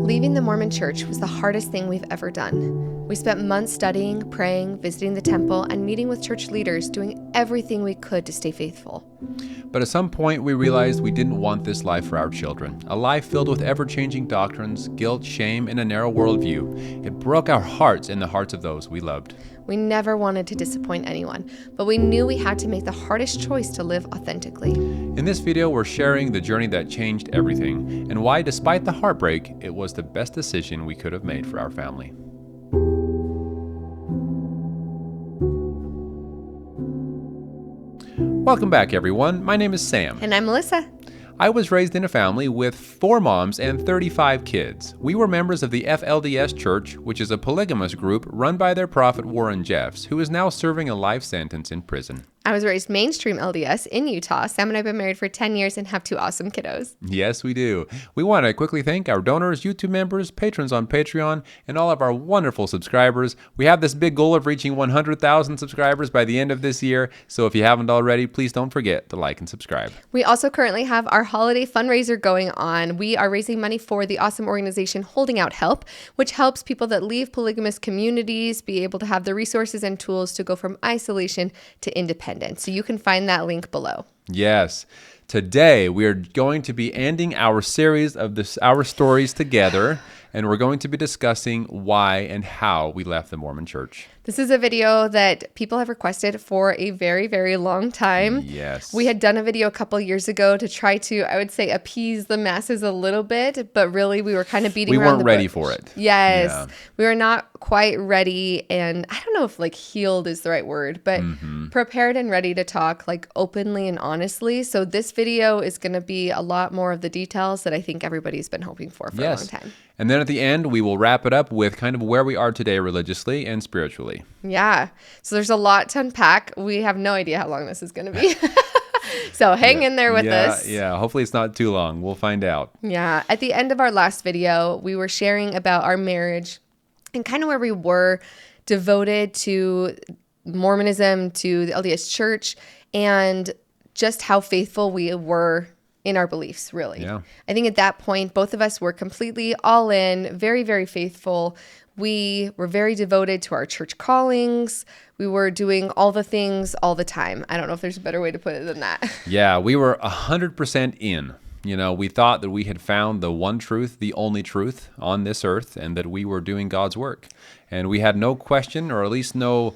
Leaving the Mormon church was the hardest thing we've ever done. We spent months studying, praying, visiting the temple, and meeting with church leaders, doing everything we could to stay faithful. But at some point, we realized we didn't want this life for our children. A life filled with ever-changing doctrines, guilt, shame, and a narrow worldview. It broke our hearts and the hearts of those we loved. We never wanted to disappoint anyone, but we knew we had to make the hardest choice to live authentically. In this video, we're sharing the journey that changed everything, and why, despite the heartbreak, it was the best decision we could have made for our family. Welcome back, everyone. My name is Sam. And I'm Melissa. I was raised in a family with 4 moms and 35 kids. We were members of the FLDS Church, which is a polygamous group run by their prophet Warren Jeffs, who is now serving a life sentence in prison. I was raised mainstream LDS in Utah. Sam and I have been married for 10 years and have 2 awesome kiddos. Yes, we do. We want to quickly thank our donors, YouTube members, patrons on Patreon, and all of our wonderful subscribers. We have this big goal of reaching 100,000 subscribers by the end of this year, so if you haven't already, please don't forget to like and subscribe. We also currently have our holiday fundraiser going on. We are raising money for the awesome organization Holding Out Help, which helps people that leave polygamous communities be able to have the resources and tools to go from isolation to independence. So you can find that link below. Yes. Today, we are going to be ending our series of Our Stories Together, and we're going to be discussing why and how we left the Mormon Church. This is a video that people have requested for a very, very long time. Yes. We had done a video a couple years ago to try to, I would say, appease the masses a little bit, but really we were kind of beating around the bush. We weren't ready for it. Yes. Yeah. We were not quite ready, and I don't know if healed is the right word, but prepared and ready to talk openly and honestly. So this video is going to be a lot more of the details that I think everybody's been hoping for a long time. And then at the end, we will wrap it up with kind of where we are today religiously and spiritually. Yeah. So there's a lot to unpack. We have no idea how long this is going to be. So hang in there with us. Yeah. Hopefully it's not too long. We'll find out. Yeah. At the end of our last video, we were sharing about our marriage and kind of where we were devoted to Mormonism, to the LDS Church, and just how faithful we were in our beliefs, really. Yeah. I think at that point, both of us were completely all in, very, very faithful. We were very devoted to our church callings. We were doing all the things all the time. I don't know if there's a better way to put it than that. Yeah, we were 100% in. You know, we thought that we had found the one truth, the only truth on this earth, and that we were doing God's work. And we had no question, or at least no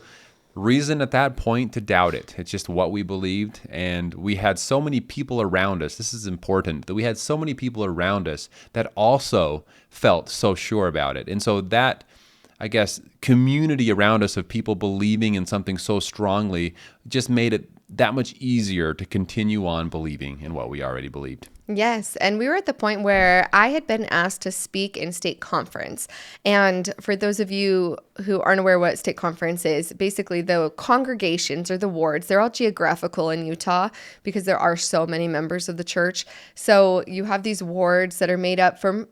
reason at that point to doubt it. It's just what we believed, and we had so many people around us. This is important, that we had so many people around us that also felt so sure about it. And so that, I guess, community around us of people believing in something so strongly just made it that much easier to continue on believing in what we already believed. Yes, and we were at the point where I had been asked to speak in state conference. And for those of you who aren't aware what state conference is, basically the congregations or the wards, they're all geographical in Utah because there are so many members of the church. So you have these wards that are made up from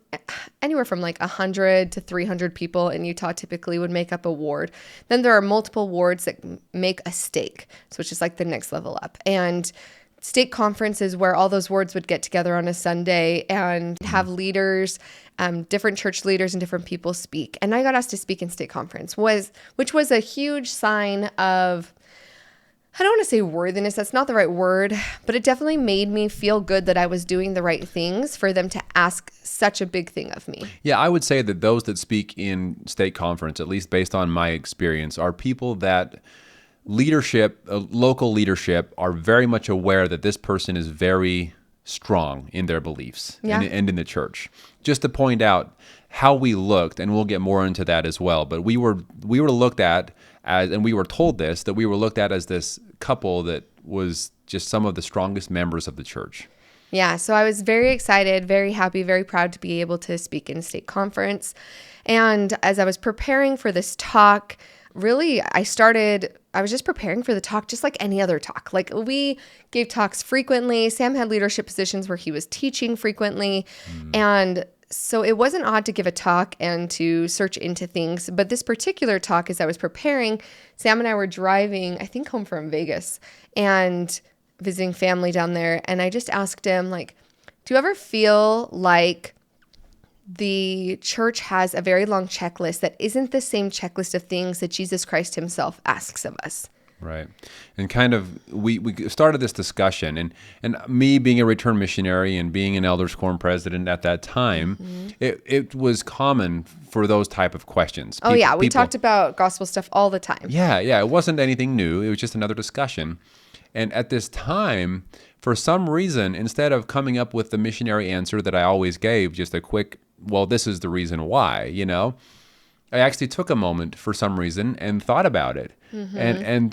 anywhere from 100 to 300 people in Utah typically would make up a ward. Then there are multiple wards that make a stake, so which is the next level up. And state conference is where all those wards would get together on a Sunday and have leaders, different church leaders and different people speak. And I got asked to speak in state conference, which was a huge sign of, I don't want to say worthiness, that's not the right word, but it definitely made me feel good that I was doing the right things for them to ask such a big thing of me. Yeah, I would say that those that speak in state conference, at least based on my experience, are people that local leadership are very much aware that this person is very strong in their beliefs and in the church. Just to point out how we looked, and we'll get more into that as well, but we were looked at as, and we were told this, that we were looked at as this couple that was just some of the strongest members of the church. Yeah, so I was very excited, very happy, very proud to be able to speak in state conference. And as I was preparing for this talk, really, I was just preparing for the talk just like any other talk. We gave talks frequently. Sam had leadership positions where he was teaching frequently. And so it wasn't odd to give a talk and to search into things. But this particular talk, as I was preparing, Sam and I were driving, I think, home from Vegas and visiting family down there. And I just asked him, do you ever feel like the church has a very long checklist that isn't the same checklist of things that Jesus Christ himself asks of us. Right. And kind of, we started this discussion, and me being a return missionary and being an Elders Quorum president at that time, it was common for those type of questions. Oh, yeah. We talked about gospel stuff all the time. Yeah. It wasn't anything new. It was just another discussion. And at this time, for some reason, instead of coming up with the missionary answer that I always gave, just a quick, well, this is the reason why, I actually took a moment for some reason and thought about it, and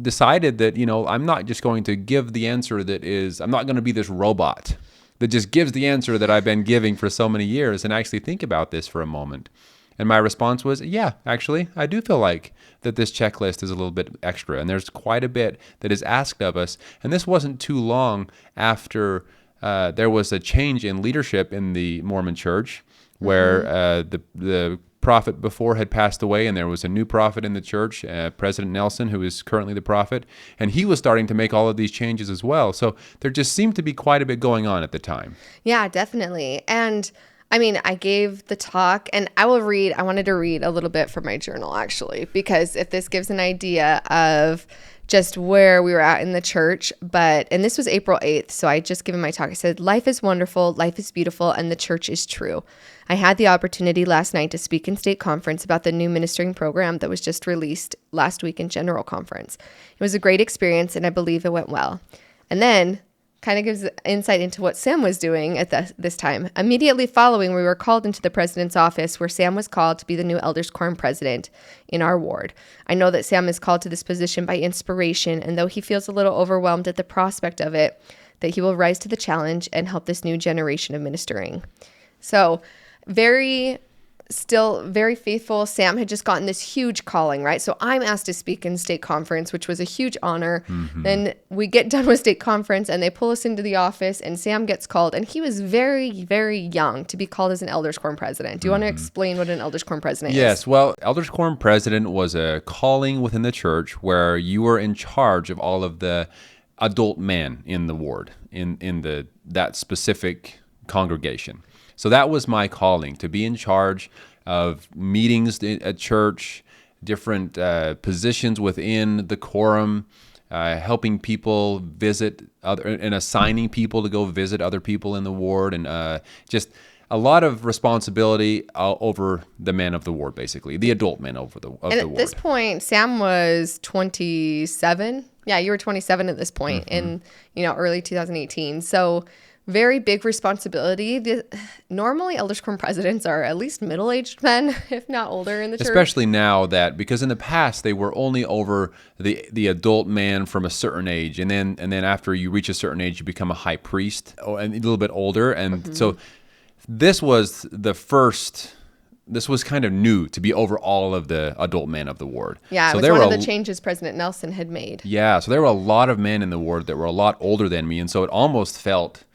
decided that I'm not just going to give the answer that is. I'm not going to be this robot that just gives the answer that I've been giving for so many years, and actually think about this for a moment. And my response was, yeah, actually, I do feel like that this checklist is a little bit extra, and there's quite a bit that is asked of us. And this wasn't too long after there was a change in leadership in the Mormon Church, where the prophet before had passed away, and there was a new prophet in the church, President Nelson, who is currently the prophet, and he was starting to make all of these changes as well. So there just seemed to be quite a bit going on at the time. Yeah, definitely. And I mean, I gave the talk, and I wanted to read a little bit from my journal, actually, because if this gives an idea of just where we were at in the church. And this was April 8th, so I just given my talk. I said, life is wonderful, life is beautiful, and the church is true. I had the opportunity last night to speak in state conference about the new ministering program that was just released last week in general conference. It was a great experience, and I believe it went well. And then kind of gives insight into what Sam was doing at this time. Immediately following, we were called into the president's office, where Sam was called to be the new Elders Quorum president in our ward. I know that Sam is called to this position by inspiration, and though he feels a little overwhelmed at the prospect of it, that he will rise to the challenge and help this new generation of ministering. So still very faithful. Sam had just gotten this huge calling, right? So I'm asked to speak in state conference, which was a huge honor. Then we get done with state conference, and they pull us into the office, and Sam gets called, and he was very, very young to be called as an Elders Quorum president. Do you want to explain what an Elders Quorum president is? Yes. Well, Elders Quorum president was a calling within the church where you were in charge of all of the adult men in the ward, in that specific congregation. So that was my calling, to be in charge of meetings at church, different positions within the quorum, helping people visit and assigning people to go visit other people in the ward, and just a lot of responsibility over the men of the ward, basically, the adult men of the ward. And at this point, Sam was 27. Yeah, you were 27 at this point in early 2018. So very big responsibility. Normally, Elders Quorum presidents are at least middle-aged men, if not older, in the church. Especially now because in the past they were only over the adult man from a certain age, and then after you reach a certain age, you become a high priest, and a little bit older, and so this was the first. This was kind of new, to be over all of the adult men of the ward. Yeah, so it was one of the changes President Nelson had made. Yeah, so there were a lot of men in the ward that were a lot older than me, and so it almost felt.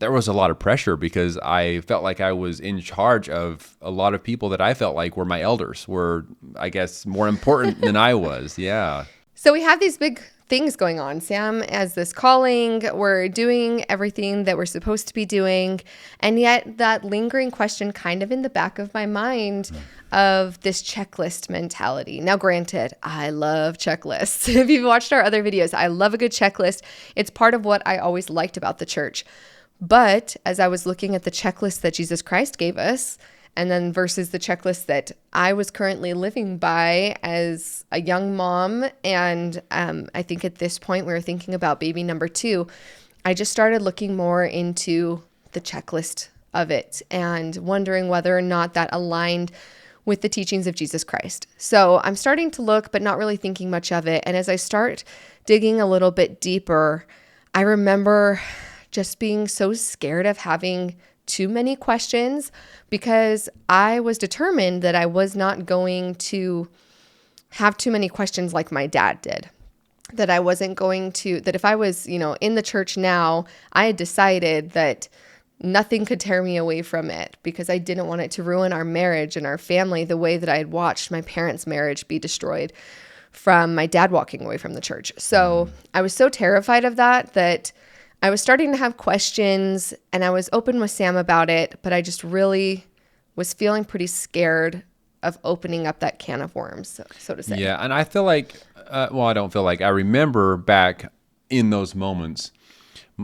There was a lot of pressure because I felt like I was in charge of a lot of people that I felt like were my elders, were, I guess, more important than I was. Yeah. So we have these big things going on. Sam has this calling. We're doing everything that we're supposed to be doing. And yet that lingering question kind of in the back of my mind of this checklist mentality. Now, granted, I love checklists. If you've watched our other videos, I love a good checklist. It's part of what I always liked about the church. But as I was looking at the checklist that Jesus Christ gave us, and then versus the checklist that I was currently living by as a young mom, and I think at this point we were thinking about baby number 2, I just started looking more into the checklist of it and wondering whether or not that aligned with the teachings of Jesus Christ. So I'm starting to look, but not really thinking much of it. And as I start digging a little bit deeper, I remember just being so scared of having too many questions, because I was determined that I was not going to have too many questions like my dad did. That I wasn't going to, that if I was, in the church now, I had decided that nothing could tear me away from it, because I didn't want it to ruin our marriage and our family the way that I had watched my parents' marriage be destroyed from my dad walking away from the church. So I was so terrified of that I was starting to have questions, and I was open with Sam about it, but I just really was feeling pretty scared of opening up that can of worms, so to say. Yeah, and I feel like, I don't feel like, I remember back in those moments,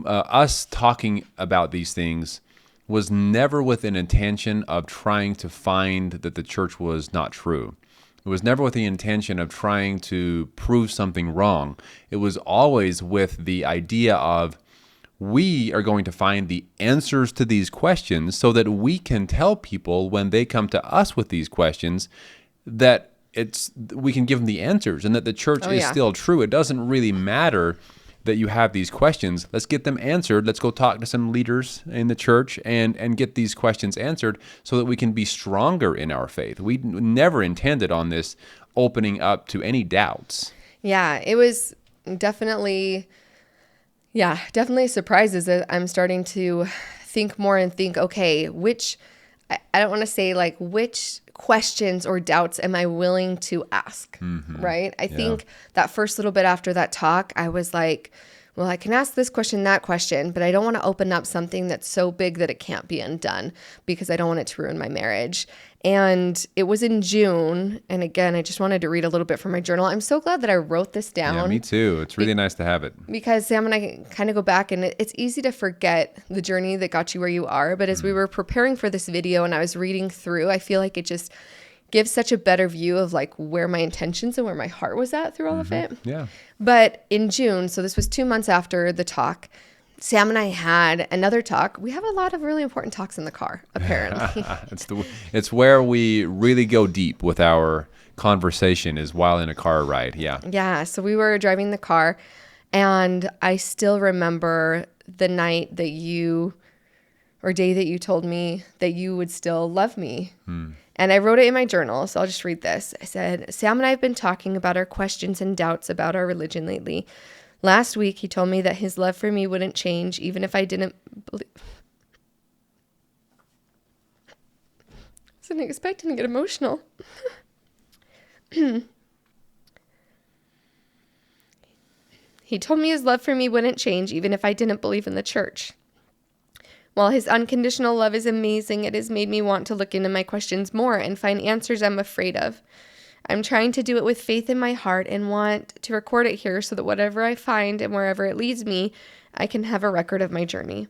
us talking about these things was never with an intention of trying to find that the church was not true. It was never with the intention of trying to prove something wrong. It was always with the idea of, we are going to find the answers to these questions so that we can tell people when they come to us with these questions that we can give them the answers and that the church is still true. It doesn't really matter that you have these questions. Let's get them answered. Let's go talk to some leaders in the church and get these questions answered so that we can be stronger in our faith. We never intended on this opening up to any doubts. Yeah, it was definitely a surprise as I'm starting to think more and think, okay, I don't want to say like which questions or doubts am I willing to ask, right? I think that first little bit after that talk, I was like, well, I can ask this question, that question, but I don't want to open up something that's so big that it can't be undone because I don't want it to ruin my marriage. And it was in June. And again, I just wanted to read a little bit from my journal. I'm so glad that I wrote this down. Yeah, me too. It's really nice to have it. Because Sam and I kind of go back, and it's easy to forget the journey that got you where you are. But as we were preparing for this video and I was reading through, I feel like it just gives such a better view of like where my intentions and where my heart was at through all of it. Yeah. But in June, so this was 2 months after the talk, Sam and I had another talk. We have a lot of really important talks in the car, apparently. It's where we really go deep with our conversation is while in a car ride. Yeah. Yeah. So we were driving the car, and I still remember the night that day that you told me that you would still love me. And I wrote it in my journal, so I'll just read this. I said, Sam and I have been talking about our questions and doubts about our religion lately. Last week, he told me that his love for me wouldn't change even if I didn't believe. I wasn't expecting to get emotional. He told me his love for me wouldn't change even if I didn't believe in the church. While his unconditional love is amazing, it has made me want to look into my questions more and find answers I'm afraid of. I'm trying to do it with faith in my heart and want to record it here so that whatever I find and wherever it leads me, I can have a record of my journey.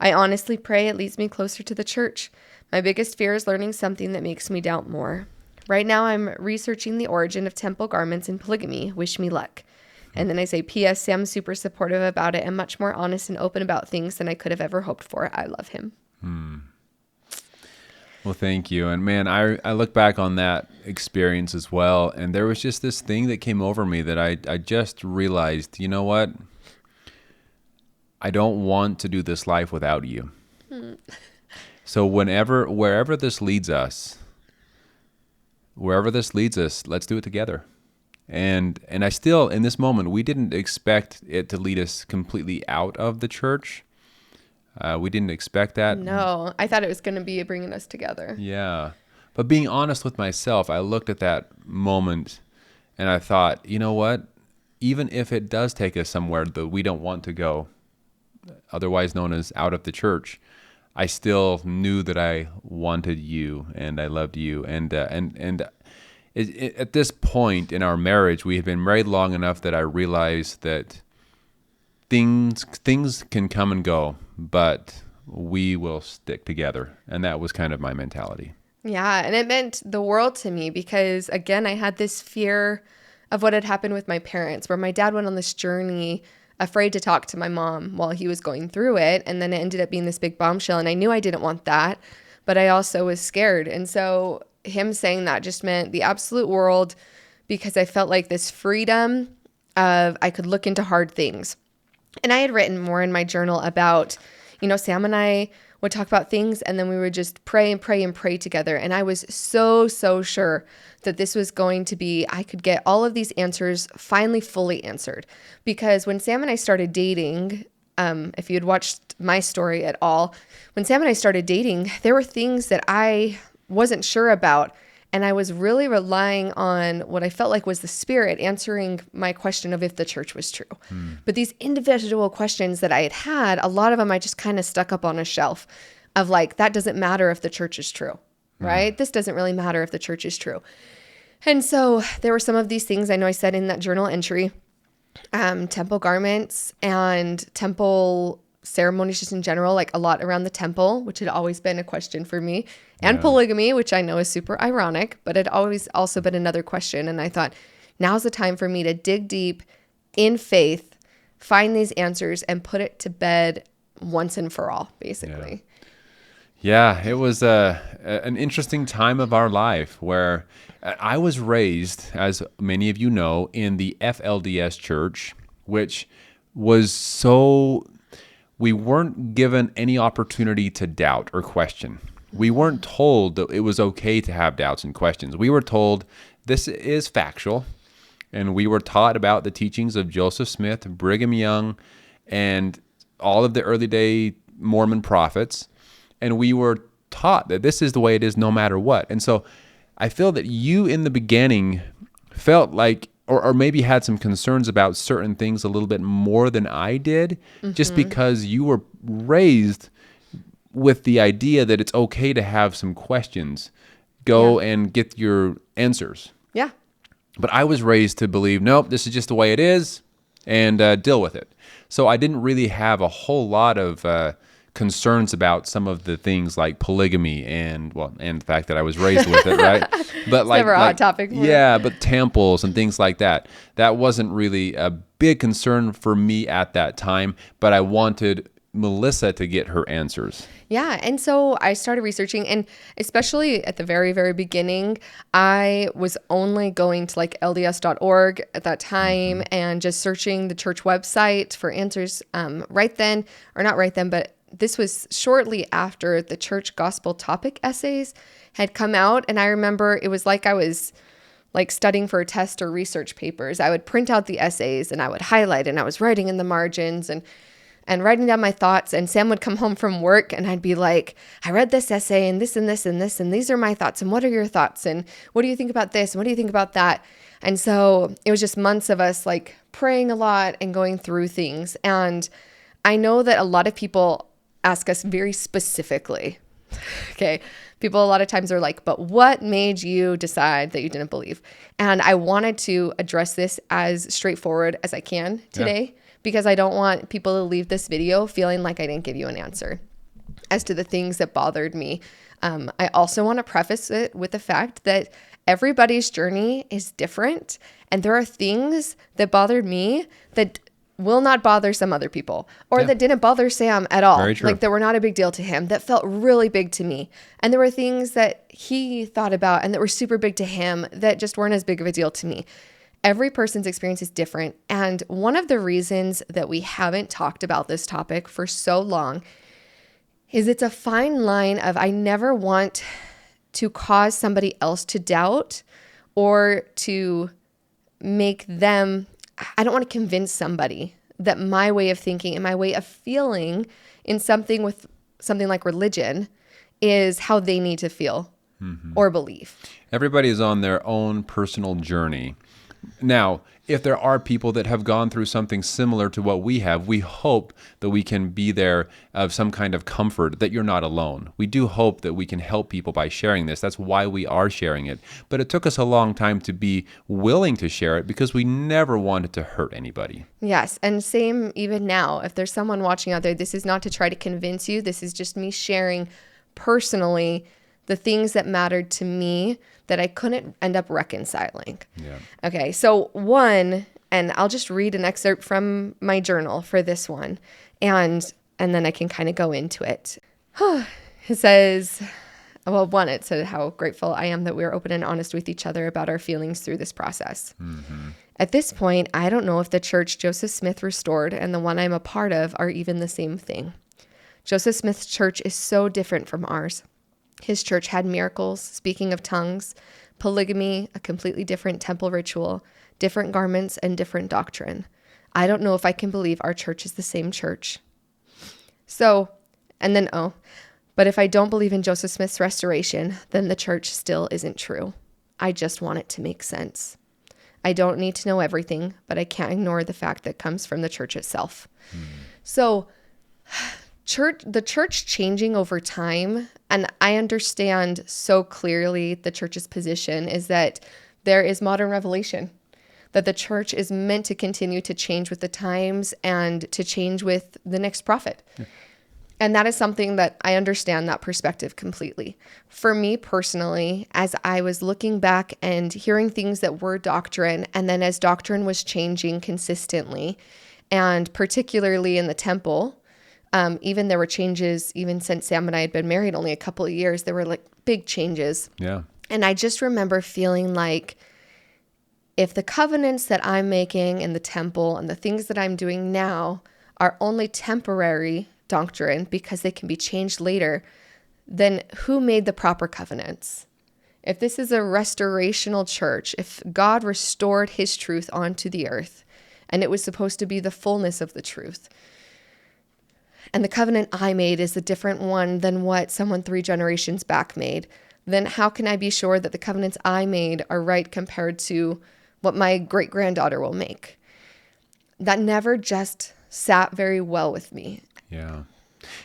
I honestly pray it leads me closer to the church. My biggest fear is learning something that makes me doubt more. Right now, I'm researching the origin of temple garments and polygamy. Wish me luck. And then I say, P.S. Sam's super supportive about it and much more honest and open about things than I could have ever hoped for. I love him. Well, thank you. And man, I look back on that experience as well. And there was just this thing that came over me that I just realized, you know what? I don't want to do this life without you. So wherever this leads us, let's do it together. And I still, in this moment, we didn't expect it to lead us completely out of the church. We didn't expect that. No, I thought it was going to be bringing us together. Yeah. But being honest with myself, I looked at that moment and I thought, you know what? Even if it does take us somewhere that we don't want to go, otherwise known as out of the church, I still knew that I wanted you and I loved you. And at this point in our marriage, we had been married long enough that I realized that things can come and go, but we will stick together. And that was kind of my mentality. Yeah, and it meant the world to me because, again, I had this fear of what had happened with my parents, where my dad went on this journey afraid to talk to my mom while he was going through it, and then it ended up being this big bombshell, and I knew I didn't want that, but I also was scared. And so him saying that just meant the absolute world because I felt like this freedom of I could look into hard things. And I had written more in my journal about, Sam and I would talk about things and then we would just pray and pray and pray together. And I was so sure that this was going to be, I could get all of these answers finally fully answered. Because when Sam and I started dating, if you had watched my story at all, when Sam and I started dating, there were things that I wasn't sure about. And I was really relying on what I felt like was the Spirit answering my question of if the church was true. But these individual questions that I had, a lot of them I just kind of stuck up on a shelf of like, that doesn't matter if the church is true, right? This doesn't really matter if the church is true. And so there were some of these things I know I said in that journal entry, temple garments and temple ceremonies just in general, like a lot around the temple, which had always been a question for me, and polygamy, which I know is super ironic, but it always also been another question. And I thought, now's the time for me to dig deep in faith, find these answers, and put it to bed once and for all, basically. Yeah, it was an interesting time of our life where I was raised, as many of you know, in the FLDS church, which was so... we weren't given any opportunity to doubt or question. We weren't told that it was okay to have doubts and questions. We were told this is factual, and we were taught about the teachings of Joseph Smith, Brigham Young, and all of the early day Mormon prophets, and we were taught that this is the way it is no matter what. And so I feel that you in the beginning felt like or maybe had some concerns about certain things a little bit more than I did, just because you were raised with the idea that it's okay to have some questions, go and get your answers. Yeah. But I was raised to believe, nope, this is just the way it is, and deal with it. So I didn't really have a whole lot of concerns about some of the things like polygamy and the fact that I was raised with it, right? But It's never a hot topic. Yeah, but temples and things like that. That wasn't really a big concern for me at that time, but I wanted Melissa to get her answers. Yeah. And so I started researching, and especially at the very, very beginning, I was only going to like LDS.org at that time and just searching the church website for answers right then, or not right then, but this was shortly after the church gospel topic essays had come out. And I remember it was like I was like studying for a test or research papers. I would print out the essays and I would highlight, and I was writing in the margins and writing down my thoughts. And Sam would come home from work and I'd be like, I read this essay and this and this and this, and these are my thoughts. And what are your thoughts? And what do you think about this? And what do you think about that? And so it was just months of us like praying a lot and going through things. And I know that a lot of people ask us very specifically, okay? People a lot of times are like, but what made you decide that you didn't believe? And I wanted to address this as straightforward as I can today, because I don't want people to leave this video feeling like I didn't give you an answer as to the things that bothered me. I also want to preface it with the fact that everybody's journey is different, and there are things that bothered me that will not bother some other people, or that didn't bother Sam at all. Very true. Like, that were not a big deal to him, that felt really big to me. And there were things that he thought about and that were super big to him that just weren't as big of a deal to me. Every person's experience is different. And one of the reasons that we haven't talked about this topic for so long is it's a fine line of, I never want to cause somebody else to doubt or to make them, I don't want to convince somebody that my way of thinking and my way of feeling in something with something like religion is how they need to feel or believe. Everybody is on their own personal journey. Now, if there are people that have gone through something similar to what we have, we hope that we can be there of some kind of comfort, that you're not alone. We do hope that we can help people by sharing this. That's why we are sharing it. But it took us a long time to be willing to share it, because we never wanted to hurt anybody. Yes. And same even now. If there's someone watching out there, this is not to try to convince you. This is just me sharing personally the things that mattered to me that I couldn't end up reconciling. Yeah. Okay, so one, and I'll just read an excerpt from my journal for this one, and then I can kind of go into it. It says, well, one, it said how grateful I am that we're open and honest with each other about our feelings through this process. At this point, I don't know if the church Joseph Smith restored and the one I'm a part of are even the same thing. Joseph Smith's church is so different from ours. His church had miracles, speaking of tongues, polygamy, a completely different temple ritual, different garments, and different doctrine. I don't know if I can believe our church is the same church. So, and then, but if I don't believe in Joseph Smith's restoration, then the church still isn't true. I just want it to make sense. I don't need to know everything, but I can't ignore the fact that it comes from the church itself. So the church changing over time, and I understand so clearly the church's position is that there is modern revelation, that the church is meant to continue to change with the times and to change with the next prophet. Yeah. And that is something that I understand that perspective completely. For me personally, as I was looking back and hearing things that were doctrine, and then as doctrine was changing consistently, and particularly in the temple, even there were changes, even since Sam and I had been married only a couple of years, there were like big changes. Yeah. And I just remember feeling like if the covenants that I'm making in the temple and the things that I'm doing now are only temporary doctrine because they can be changed later, then who made the proper covenants? If this is a restorational church, if God restored his truth onto the earth, and it was supposed to be the fullness of the truth, and the covenant I made is a different one than what someone 3 generations back made, then how can I be sure that the covenants I made are right compared to what my great-granddaughter will make? That never just sat very well with me. Yeah.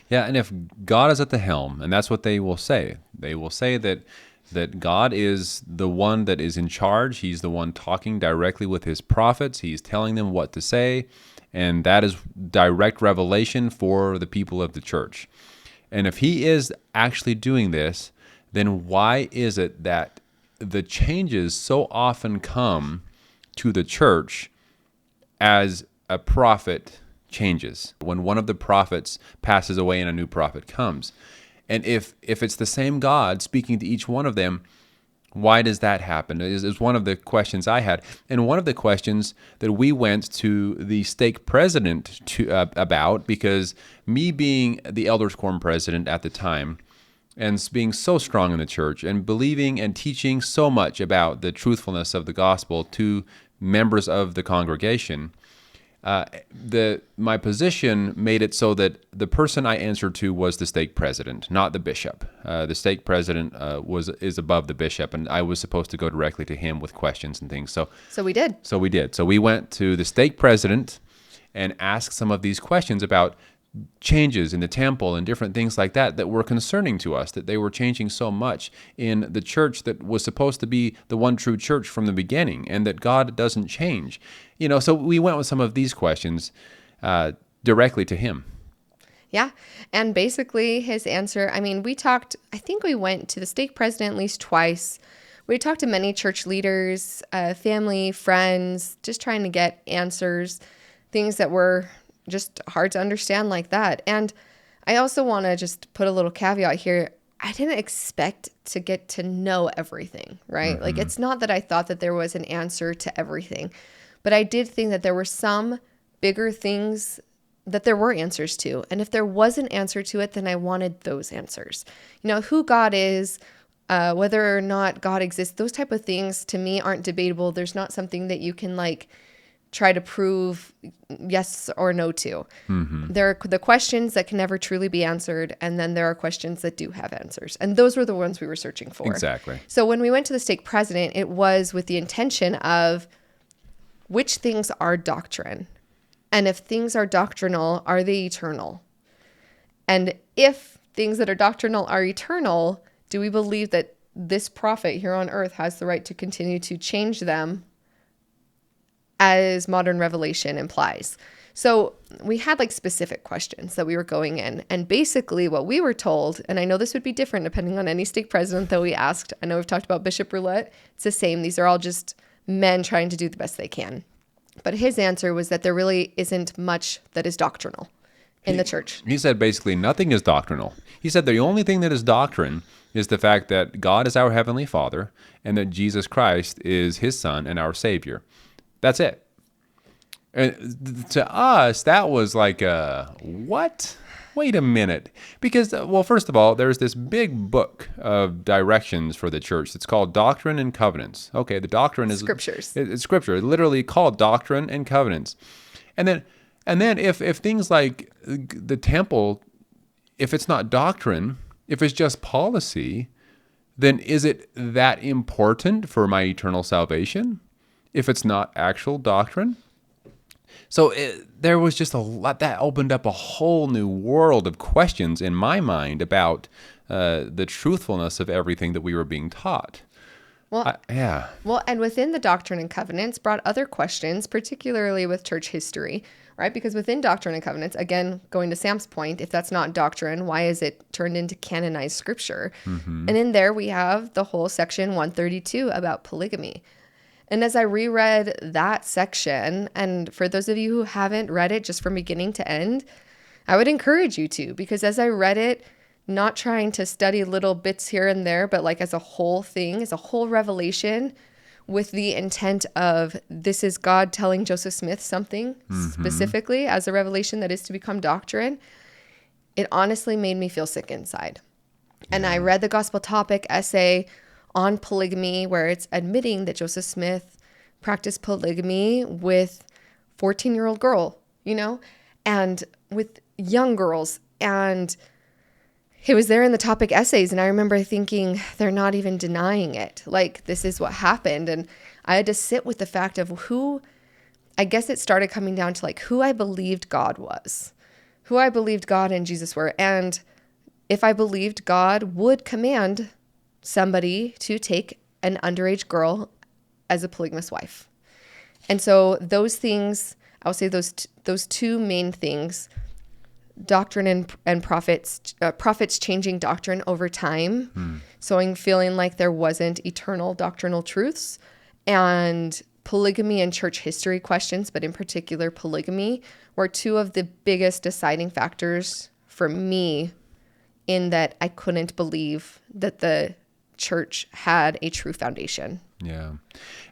Yeah, and if God is at the helm, and that's what they will say that God is the one that is in charge. He's the one talking directly with his prophets. He's telling them what to say, and that is direct revelation for the people of the church. And if he is actually doing this, then why is it that the changes so often come to the church as a prophet changes, when one of the prophets passes away and a new prophet comes? And if it's the same God speaking to each one of them, why does that happen? Is one of the questions I had. And one of the questions that we went to the stake president about, because me being the elders quorum president at the time, and being so strong in the church and believing and teaching so much about the truthfulness of the gospel to members of the congregation, my position made it so that the person I answered to was the stake president, not the bishop. The stake president is above the bishop, and I was supposed to go directly to him with questions and things. So we did. So we went to the stake president and asked some of these questions about changes in the temple and different things like that were concerning to us, that they were changing so much in the church that was supposed to be the one true church from the beginning, and that God doesn't change. So we went with some of these questions directly to him. Yeah. And basically his answer, I think we went to the stake president at least twice. We talked to many church leaders, family, friends, just trying to get answers, things that were just hard to understand like that. And I also want to just put a little caveat here. I didn't expect to get to know everything, right? Mm-hmm. Like, it's not that I thought that there was an answer to everything, but I did think that there were some bigger things that there were answers to. And if there was an answer to it, then I wanted those answers. Who God is, whether or not God exists, those type of things to me aren't debatable. There's not something that you can try to prove yes or no to. Mm-hmm. There are the questions that can never truly be answered, and then there are questions that do have answers. And those were the ones we were searching for. Exactly. So when we went to the stake president, it was with the intention of which things are doctrine. And if things are doctrinal, are they eternal? And if things that are doctrinal are eternal, do we believe that this prophet here on earth has the right to continue to change them as modern revelation implies? So we had specific questions that we were going in. And basically what we were told, and I know this would be different depending on any stake president that we asked. I know we've talked about Bishop Roulette. It's the same. These are all just men trying to do the best they can. But his answer was that there really isn't much that is doctrinal in the church. He said basically nothing is doctrinal. He said the only thing that is doctrine is the fact that God is our Heavenly Father and that Jesus Christ is his Son and our Savior. That's it. And to us, that was like, what? Wait a minute. Because, first of all, there's this big book of directions for the church. It's called Doctrine and Covenants. Okay, the doctrine is Scriptures. It's Scripture. It's literally called Doctrine and Covenants. And then if things like the temple, if it's not doctrine, if it's just policy, then is it that important for my eternal salvation if it's not actual doctrine? So there was just a lot that opened up a whole new world of questions in my mind about the truthfulness of everything that we were being taught. Well, Yeah. Well, and within the Doctrine and Covenants brought other questions, particularly with church history, right? Because within Doctrine and Covenants, again, going to Sam's point, if that's not doctrine, why is it turned into canonized scripture? And in there we have the whole section 132 about polygamy. And as I reread that section, and for those of you who haven't read it just from beginning to end, I would encourage you to, because as I read it, not trying to study little bits here and there, but like as a whole thing, as a whole revelation with the intent of this is God telling Joseph Smith something specifically as a revelation that is to become doctrine, it honestly made me feel sick inside. And I read the gospel topic essay on polygamy where it's admitting that Joseph Smith practiced polygamy with 14-year-old girl, and with young girls. And it was there in the topic essays. And I remember thinking, they're not even denying it. Like, this is what happened. And I had to sit with the fact of I guess it started coming down to like who I believed God was, who I believed God and Jesus were. And if I believed God would command somebody to take an underage girl as a polygamous wife. And so those things, I would say those two main things, doctrine and prophets changing doctrine over time. So I'm feeling like there wasn't eternal doctrinal truths, and polygamy and church history questions, but in particular polygamy, were two of the biggest deciding factors for me in that I couldn't believe that the church had a true foundation. Yeah.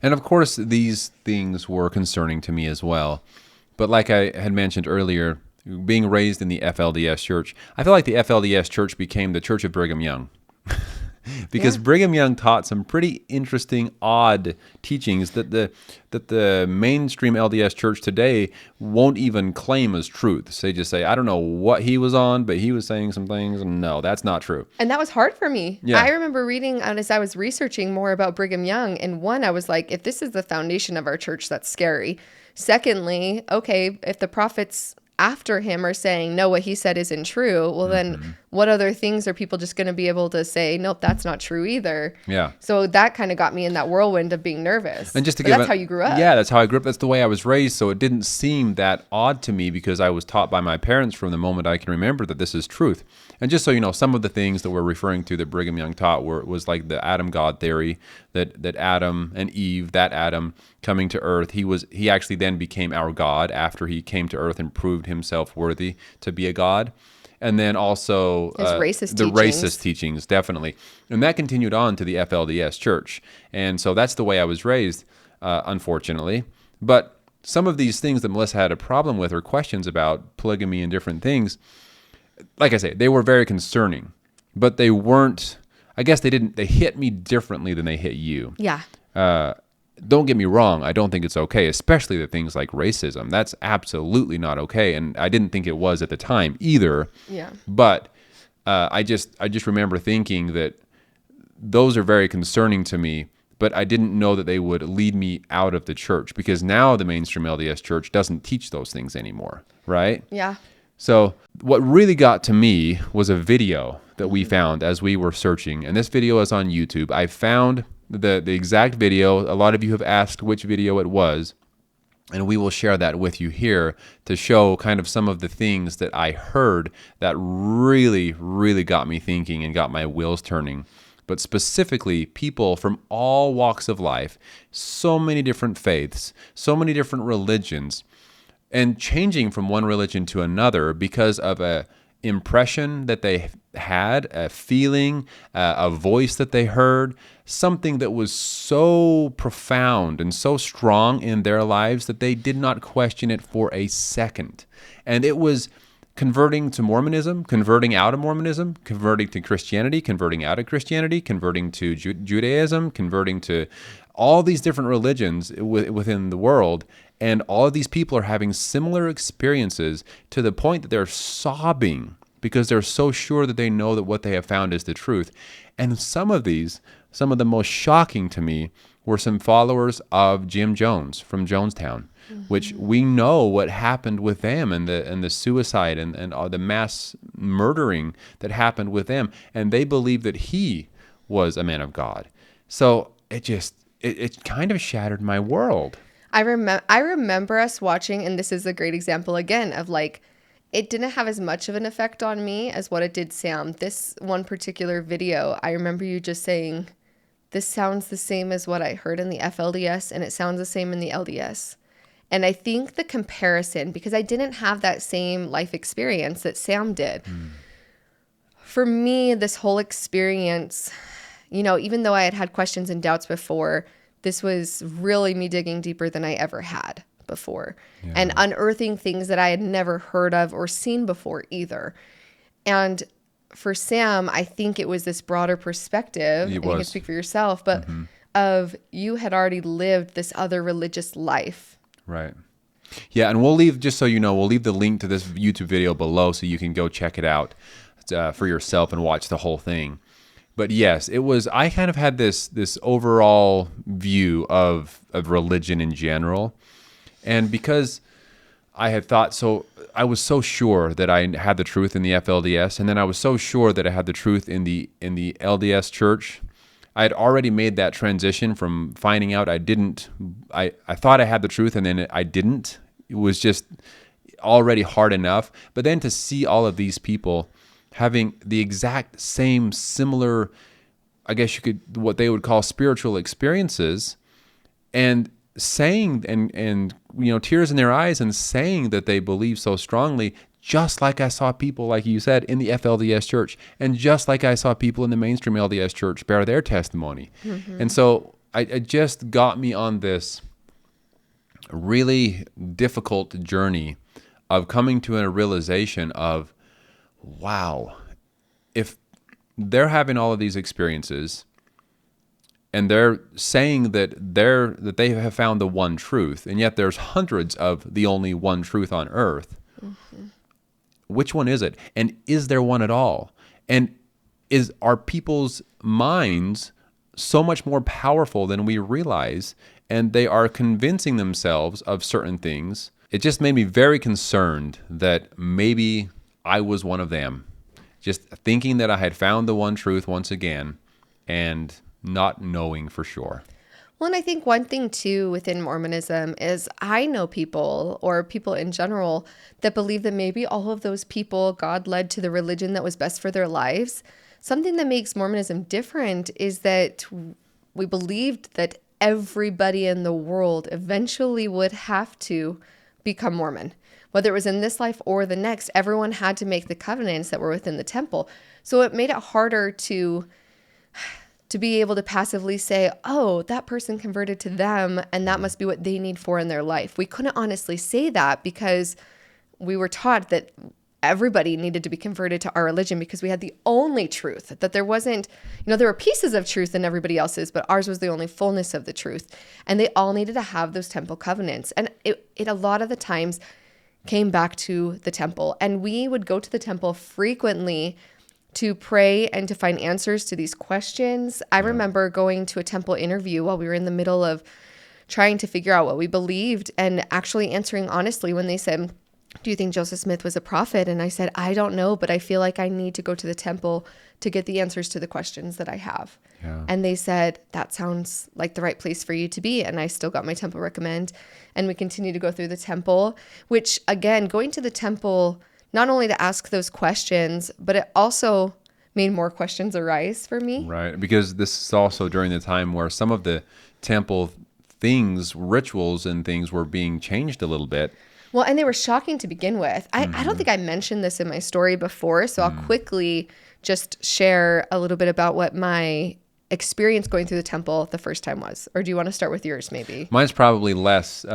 And of course, these things were concerning to me as well. But like I had mentioned earlier, being raised in the FLDS church, I feel like the FLDS church became the Church of Brigham Young. Because Brigham Young taught some pretty interesting, odd teachings that the mainstream LDS church today won't even claim as truths. They just say, I don't know what he was on, but he was saying some things, and no, that's not true. And that was hard for me. Yeah. I remember reading, and as I was researching more about Brigham Young, and one, I was like, if this is the foundation of our church, that's scary. Secondly, okay, if the prophets after him are saying, no, what he said isn't true, well, then what other things are people just going to be able to say, nope, that's not true either? Yeah. So that kind of got me in that whirlwind of being nervous. And just to that's how you grew up. Yeah, that's how I grew up. That's the way I was raised. So it didn't seem that odd to me because I was taught by my parents from the moment I can remember that this is truth. And just so you know, some of the things that we're referring to that Brigham Young taught was like the Adam God theory, that Adam and Eve, that Adam coming to earth, he actually then became our God after he came to earth and proved himself worthy to be a God. And then also the racist teachings, definitely. And that continued on to the FLDS church. And so that's the way I was raised, unfortunately. But some of these things that Melissa had a problem with or questions about polygamy and different things, like I say, they were very concerning. But they weren't, I guess they hit me differently than they hit you. Yeah. Don't get me wrong, I don't think it's okay, especially the things like racism. That's absolutely not okay, and I didn't think it was at the time either. Yeah. But I just remember thinking that those are very concerning to me, but I didn't know that they would lead me out of the church because now the mainstream LDS church doesn't teach those things anymore, right? Yeah. So what really got to me was a video that we found as we were searching, and this video is on YouTube. I found the exact video. A lot of you have asked which video it was, and we will share that with you here to show kind of some of the things that I heard that really, really got me thinking and got my wheels turning. But specifically, people from all walks of life, so many different faiths, so many different religions, and changing from one religion to another because of a impression that they had, a feeling, a voice that they heard, something that was so profound and so strong in their lives that they did not question it for a second. And it was converting to Mormonism, converting out of Mormonism, converting to Christianity, converting out of Christianity, converting to Judaism, converting to all these different religions within the world. And all of these people are having similar experiences to the point that they're sobbing because they're so sure that they know that what they have found is the truth. And some of the most shocking to me were some followers of Jim Jones from Jonestown, which we know what happened with them, and the suicide and the mass murdering that happened with them. And they believed that he was a man of God. So it kind of shattered my world. I remember us watching, and this is a great example again of like, it didn't have as much of an effect on me as what it did Sam. This one particular video, I remember you just saying, this sounds the same as what I heard in the FLDS, and it sounds the same in the LDS. And I think the comparison, because I didn't have that same life experience that Sam did. For me, this whole experience, even though I had questions and doubts before, this was really me digging deeper than I ever had before, and unearthing things that I had never heard of or seen before either. And for Sam, I think it was this broader perspective, and you can speak for yourself, but of you had already lived this other religious life. Right. Yeah, and we'll leave, just so you know, we'll leave the link to this YouTube video below so you can go check it out for yourself and watch the whole thing. But yes, I kind of had this overall view of religion in general. And because I had thought so, I was so sure that I had the truth in the FLDS, and then I was so sure that I had the truth in the LDS church. I had already made that transition from finding out I didn't. I thought I had the truth, and then I didn't. It was just already hard enough. But then to see all of these people having the exact same similar, I guess you could, what they would call spiritual experiences, and saying and tears in their eyes and saying that they believe so strongly, just like I saw people, like you said, in the FLDS church, and just like I saw people in the mainstream LDS church bear their testimony. And so it just got me on this really difficult journey of coming to a realization of, wow, if they're having all of these experiences and they're saying that they have found the one truth, and yet there's hundreds of the only one truth on earth, which one is it? And is there one at all? And are people's minds so much more powerful than we realize, and they are convincing themselves of certain things? It just made me very concerned that maybe I was one of them, just thinking that I had found the one truth once again and not knowing for sure. Well, and I think one thing too within Mormonism is I know people, or people in general, that believe that maybe all of those people God led to the religion that was best for their lives. Something that makes Mormonism different is that we believed that everybody in the world eventually would have to become Mormon. Whether it was in this life or the next, everyone had to make the covenants that were within the temple. So it made it harder to be able to passively say, oh, that person converted to them, and that must be what they need for in their life. We couldn't honestly say that because we were taught that everybody needed to be converted to our religion because we had the only truth, that there wasn't, there were pieces of truth in everybody else's, but ours was the only fullness of the truth. And they all needed to have those temple covenants. And it a lot of the times came back to the temple. And we would go to the temple frequently to pray and to find answers to these questions. I remember going to a temple interview while we were in the middle of trying to figure out what we believed, and actually answering honestly when they said, do you think Joseph Smith was a prophet? And I said, I don't know, but I feel like I need to go to the temple to get the answers to the questions that I have. Yeah. And they said, that sounds like the right place for you to be. And I still got my temple recommend. And we continue to go through the temple, which again, going to the temple, not only to ask those questions, but it also made more questions arise for me. Right. Because this is also during the time where some of the temple things, rituals and things were being changed a little bit. Well, and they were shocking to begin with. I don't think I mentioned this in my story before, so I'll quickly just share a little bit about what my experience going through the temple the first time was. Or do you want to start with yours maybe? Mine's probably less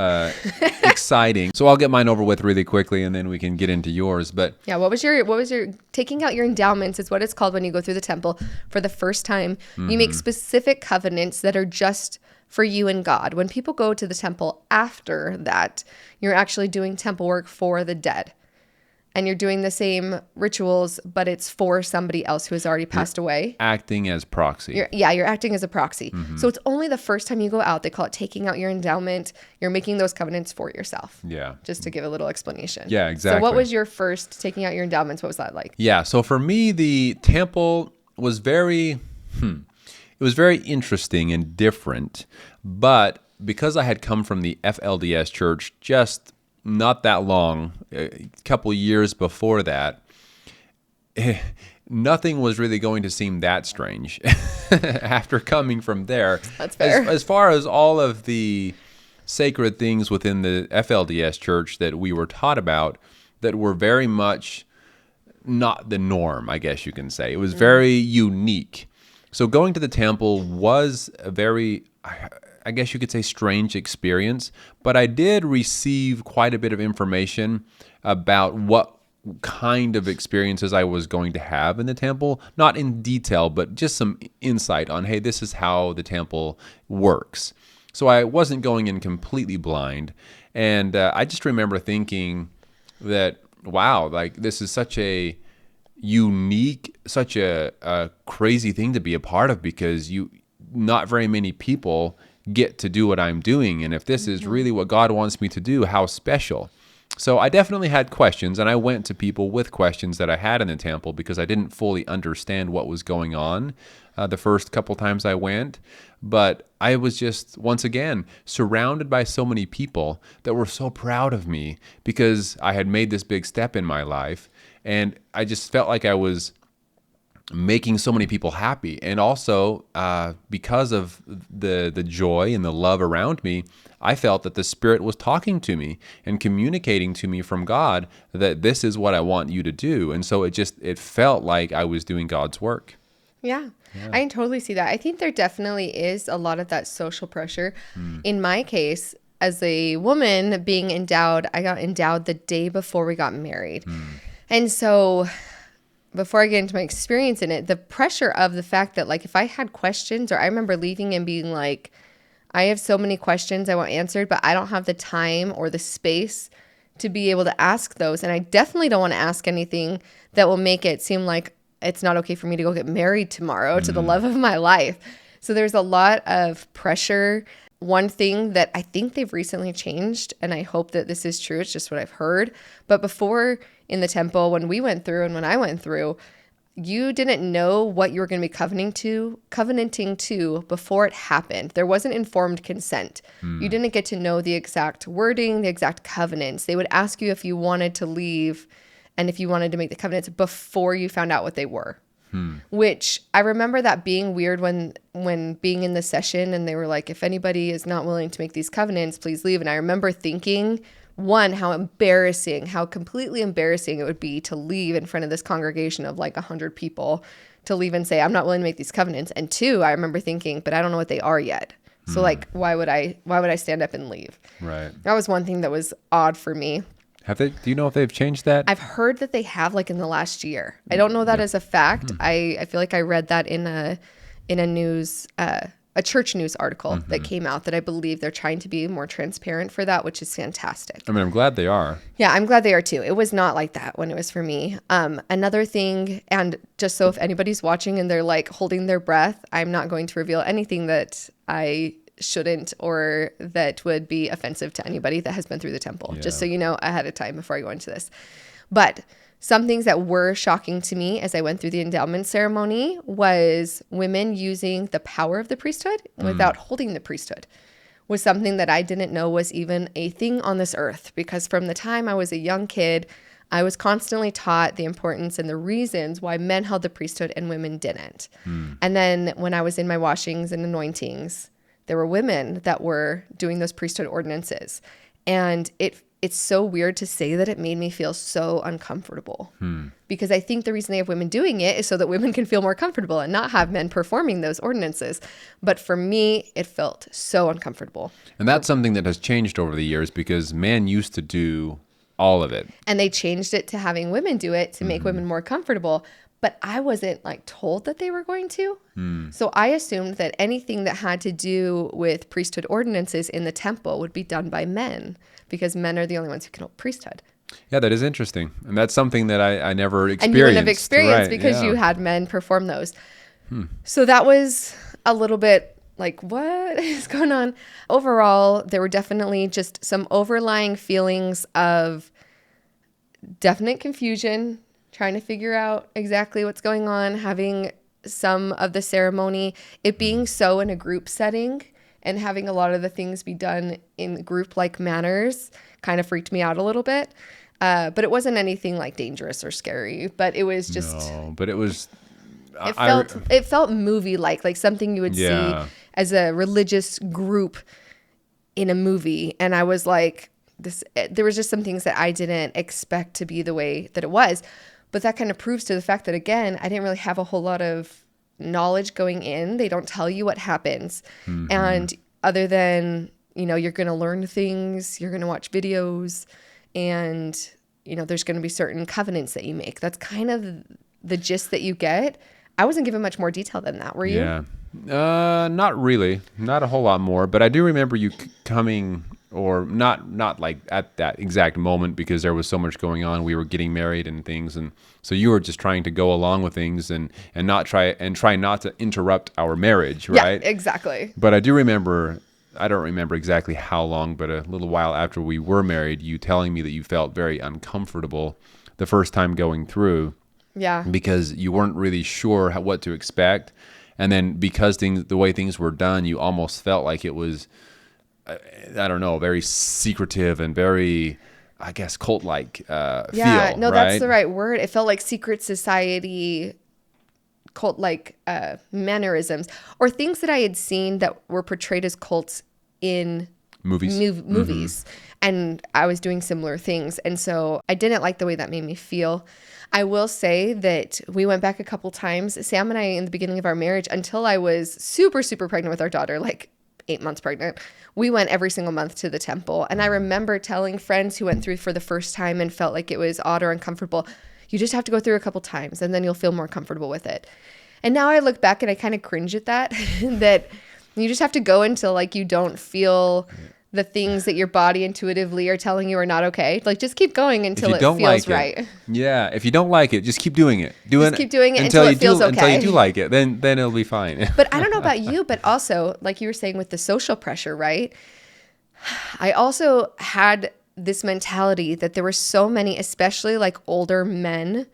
exciting. So I'll get mine over with really quickly and then we can get into yours. But yeah, what was your taking out your endowments is what it's called when you go through the temple for the first time. You make specific covenants that are just for you and God. When people go to the temple after that, you're actually doing temple work for the dead. and you're doing the same rituals, but it's for somebody else who has already passed away. Acting as proxy. You're acting as a proxy. So it's only the first time you go out. They call it taking out your endowment. You're making those covenants for yourself. Yeah. Just to give a little explanation. Yeah, exactly. So what was your first taking out your endowments? What was that like? Yeah, so for me, the temple was very interesting and different. But because I had come from the FLDS church just not that long, a couple years before that, nothing was really going to seem that strange after coming from there. That's fair. As far as all of the sacred things within the FLDS church that we were taught about that were very much not the norm, I guess you can say. It was very unique. So going to the temple was a very, I guess you could say, strange experience, but I did receive quite a bit of information about what kind of experiences I was going to have in the temple. Not in detail, but just some insight on, hey, this is how the temple works. So I wasn't going in completely blind. And I just remember thinking that, wow, like this is such a unique, such a crazy thing to be a part of, because not very many people get to do what I'm doing. And if this is really what God wants me to do, how special. So I definitely had questions, and I went to people with questions that I had in the temple because I didn't fully understand what was going on the first couple times I went. But I was just, once again, surrounded by so many people that were so proud of me because I had made this big step in my life. And I just felt like I was making so many people happy. And also, because of the joy and the love around me, I felt that the Spirit was talking to me and communicating to me from God that this is what I want you to do. And so it felt like I was doing God's work. Yeah, I can totally see that. I think there definitely is a lot of that social pressure. In my case, as a woman being endowed, I got endowed the day before we got married. And so before I get into my experience in it, the pressure of the fact that, like, if I had questions, or I remember leaving and being like, I have so many questions I want answered, but I don't have the time or the space to be able to ask those. And I definitely don't want to ask anything that will make it seem like it's not okay for me to go get married tomorrow to the love of my life. So there's a lot of pressure. One thing that I think they've recently changed, and I hope that this is true, it's just what I've heard, but before in the temple, when we went through and when I went through, you didn't know what you were going to be covenanting to before it happened. There wasn't informed consent. You didn't get to know the exact wording, the exact covenants. They would ask you if you wanted to leave and if you wanted to make the covenants before you found out what they were. Which I remember that being weird when being in the session and they were like, if anybody is not willing to make these covenants, please leave. And I remember thinking, one, how completely embarrassing it would be to leave in front of this congregation of like 100 people, to leave and say, I'm not willing to make these covenants. And two, I remember thinking, but I don't know what they are yet. So like, why would I stand up and leave? Right. That was one thing that was odd for me. Do you know if they've changed that? I've heard that they have, like, in the last year. I don't know that as a fact. I feel like I read that in a news, a church news article that came out, that I believe they're trying to be more transparent for that, which is fantastic. I mean, I'm glad they are. Yeah, I'm glad they are too. It was not like that when it was for me. Another thing, and just so if anybody's watching and they're like holding their breath, I'm not going to reveal anything that I shouldn't or that would be offensive to anybody that has been through the temple, just so you know ahead of time before I go into this. But some things that were shocking to me as I went through the endowment ceremony was women using the power of the priesthood without holding the priesthood. Was something that I didn't know was even a thing on this earth, because from the time I was a young kid, I was constantly taught the importance and the reasons why men held the priesthood and women didn't. And then when I was in my washings and anointings, there were women that were doing those priesthood ordinances. And it's so weird to say that it made me feel so uncomfortable, because I think the reason they have women doing it is so that women can feel more comfortable and not have men performing those ordinances. But for me, it felt so uncomfortable. And that's something that has changed over the years, because men used to do all of it. And they changed it to having women do it to make women more comfortable. But I wasn't like told that they were going to. So I assumed that anything that had to do with priesthood ordinances in the temple would be done by men, because men are the only ones who can hold priesthood. Yeah, that is interesting. And that's something that I never experienced. And you wouldn't have experienced Right, because yeah. you had men perform those. So that was a little bit like, what is going on? Overall, there were definitely just some overlying feelings of definite confusion, trying to figure out exactly what's going on, having some of the ceremony, it being so in a group setting and having a lot of the things be done in group-like manners kind of freaked me out a little bit. But it wasn't anything like dangerous or scary, but it was just... No, but it was... It felt movie-like something you would see Yeah. as a religious group in a movie. And I was like, there was just some things that I didn't expect to be the way that it was. But that kind of proves to the fact that, again, I didn't really have a whole lot of knowledge going in. They don't tell you what happens. And other than, you're going to learn things, you're going to watch videos, and, there's going to be certain covenants that you make. That's kind of the gist that you get. I wasn't given much more detail than that. Were you? Yeah. Not really. Not a whole lot more. But I do remember you coming, or not like at that exact moment, because there was so much going on. We were getting married and things, and so you were just trying to go along with things and try not to interrupt our marriage, right? Yeah, exactly. But I do remember. I don't remember exactly how long, but a little while after we were married, you telling me that you felt very uncomfortable the first time going through. Yeah. Because you weren't really sure what to expect. And then because the way things were done, you almost felt like it was, I don't know, very secretive and very, I guess, cult-like Yeah, feel, no, right? that's the right word. It felt like secret society, cult-like mannerisms, or things that I had seen that were portrayed as cults in Movies. movies. And I was doing similar things. And so I didn't like the way that made me feel. I will say that we went back a couple times, Sam and I, in the beginning of our marriage, until I was super, super pregnant with our daughter, like 8 months pregnant. We went every single month to the temple. And I remember telling friends who went through for the first time and felt like it was odd or uncomfortable, you just have to go through a couple times and then you'll feel more comfortable with it. And now I look back and I kind of cringe at that, that you just have to go until you don't feel the things that your body intuitively are telling you are not okay. Just keep going until it feels right. Yeah, if you don't like it, just keep doing it. Just keep doing it until it feels okay. Until you do like it, then it'll be fine. But I don't know about you, but also, like you were saying with the social pressure, right? I also had this mentality that there were so many, especially older men,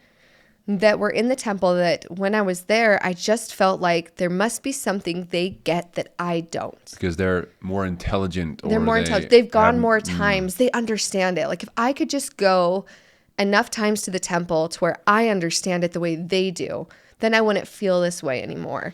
that were in the temple that when I was there, I just felt like there must be something they get that I don't. Because they're more intelligent. They're more intelligent. They've gone more times. They understand it. If I could just go enough times to the temple to where I understand it the way they do, then I wouldn't feel this way anymore.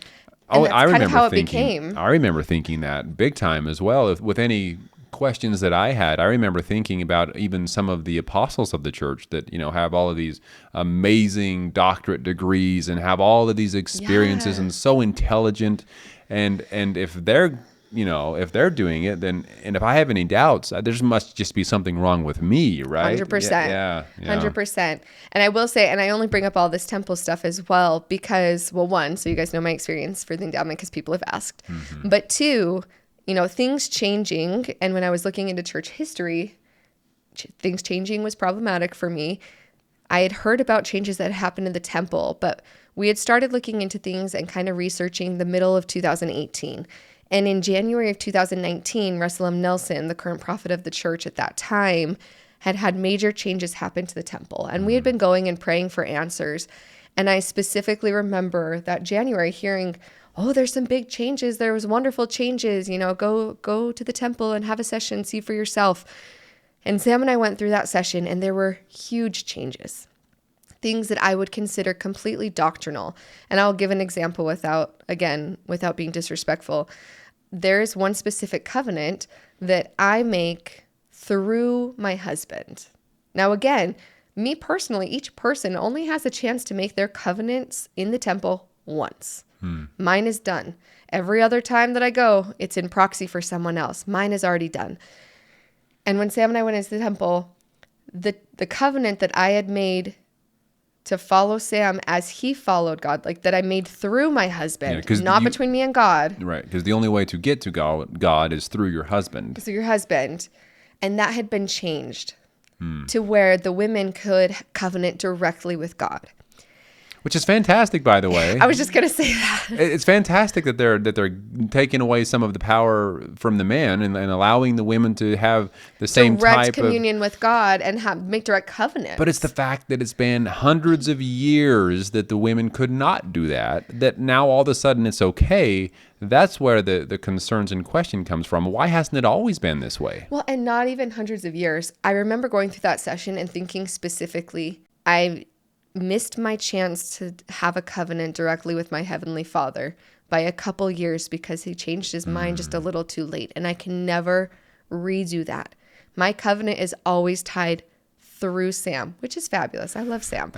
And that's kind of how it became. I remember thinking that big time as well. With any questions that I had, I remember thinking about even some of the apostles of the church that, have all of these amazing doctorate degrees and have all of these experiences and so intelligent. And if they're, if they're doing it, then, and if I have any doubts, there must just be something wrong with me, right? 100%. Yeah. 100%. And I will say, and I only bring up all this temple stuff as well because, well, one, so you guys know my experience for the endowment because people have asked. Mm-hmm. But two, things changing. And when I was looking into church history, things changing was problematic for me. I had heard about changes that had happened in the temple, but we had started looking into things and kind of researching the middle of 2018. And in January of 2019, Russell M. Nelson, the current prophet of the church at that time, had major changes happen to the temple. And we had been going and praying for answers. And I specifically remember that January hearing, oh, there's some big changes. There was wonderful changes. Go to the temple and have a session, see for yourself. And Sam and I went through that session, and there were huge changes, things that I would consider completely doctrinal. And I'll give an example without being disrespectful. There is one specific covenant that I make through my husband. Now, again, me personally, each person only has a chance to make their covenants in the temple once. Mine is done. Every other time that I go, it's in proxy for someone else. Mine is already done. And when Sam and I went into the temple, the covenant that I had made to follow Sam as he followed God, that I made through my husband, not between me and God. Right, because the only way to get to God is through your husband. Through your husband. And that had been changed. to where the women could covenant directly with God. Which is fantastic, by the way. I was just going to say that. It's fantastic that they're taking away some of the power from the man and allowing the women to have the same Direct type communion with God and make direct covenant. But it's the fact that it's been hundreds of years that the women could not do that now all of a sudden it's okay. That's where the concerns in question comes from. Why hasn't it always been this way? Well, and not even hundreds of years. I remember going through that session and thinking specifically, I missed my chance to have a covenant directly with my Heavenly Father by a couple years because he changed his mind just a little too late. And I can never redo that. My covenant is always tied through Sam, which is fabulous. I love Sam.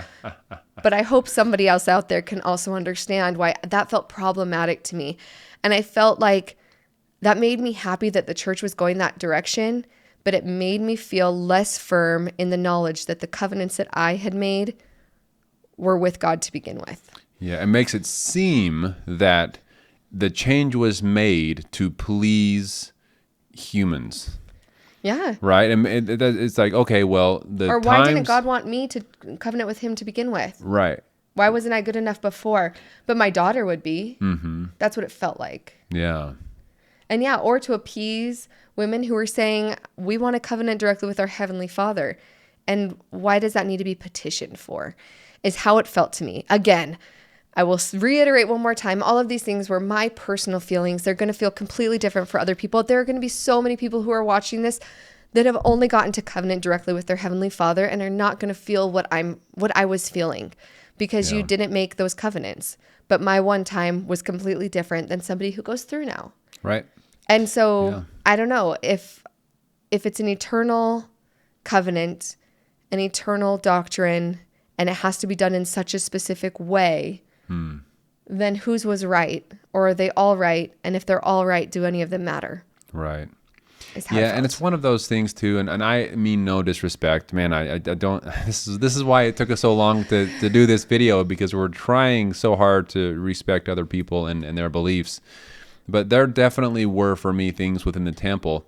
But I hope somebody else out there can also understand why that felt problematic to me. And I felt like that made me happy that the church was going that direction, but it made me feel less firm in the knowledge that the covenants that I had made were with God to begin with. Yeah, it makes it seem that the change was made to please humans. Yeah. Right? And it's like, okay, well, or why didn't God want me to covenant with him to begin with? Right. Why wasn't I good enough before? But my daughter would be. Mm-hmm. That's what it felt like. Yeah. And yeah, or to appease women who were saying, we want to covenant directly with our Heavenly Father. And why does that need to be petitioned for? Is how it felt to me. Again, I will reiterate one more time, all of these things were my personal feelings. They're going to feel completely different for other people. There are going to be so many people who are watching this that have only gotten to covenant directly with their Heavenly Father and are not going to feel what I was feeling because you didn't make those covenants. But my one time was completely different than somebody who goes through now. Right. And so I don't know if it's an eternal covenant, an eternal doctrine, and it has to be done in such a specific way, then whose was right? Or are they all right? And if they're all right, do any of them matter? Right. Yeah, and it's one of those things too, and I mean no disrespect, man. I don't. This is why it took us so long to do this video, because we're trying so hard to respect other people and their beliefs. But there definitely were for me things within the temple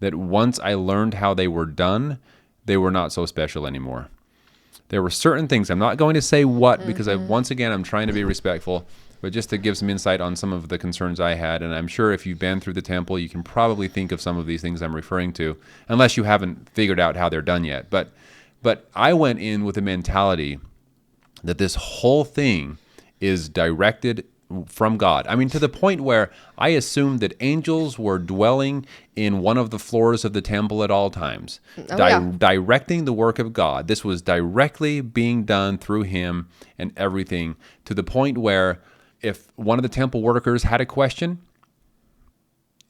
that once I learned how they were done, they were not so special anymore. There were certain things, I'm not going to say what, because once again, I'm trying to be respectful, but just to give some insight on some of the concerns I had. And I'm sure if you've been through the temple, you can probably think of some of these things I'm referring to, unless you haven't figured out how they're done yet. But I went in with a mentality that this whole thing is directed from God. I mean, to the point where I assumed that angels were dwelling in one of the floors of the temple at all times, directing the work of God. This was directly being done through him and everything, to the point where if one of the temple workers had a question,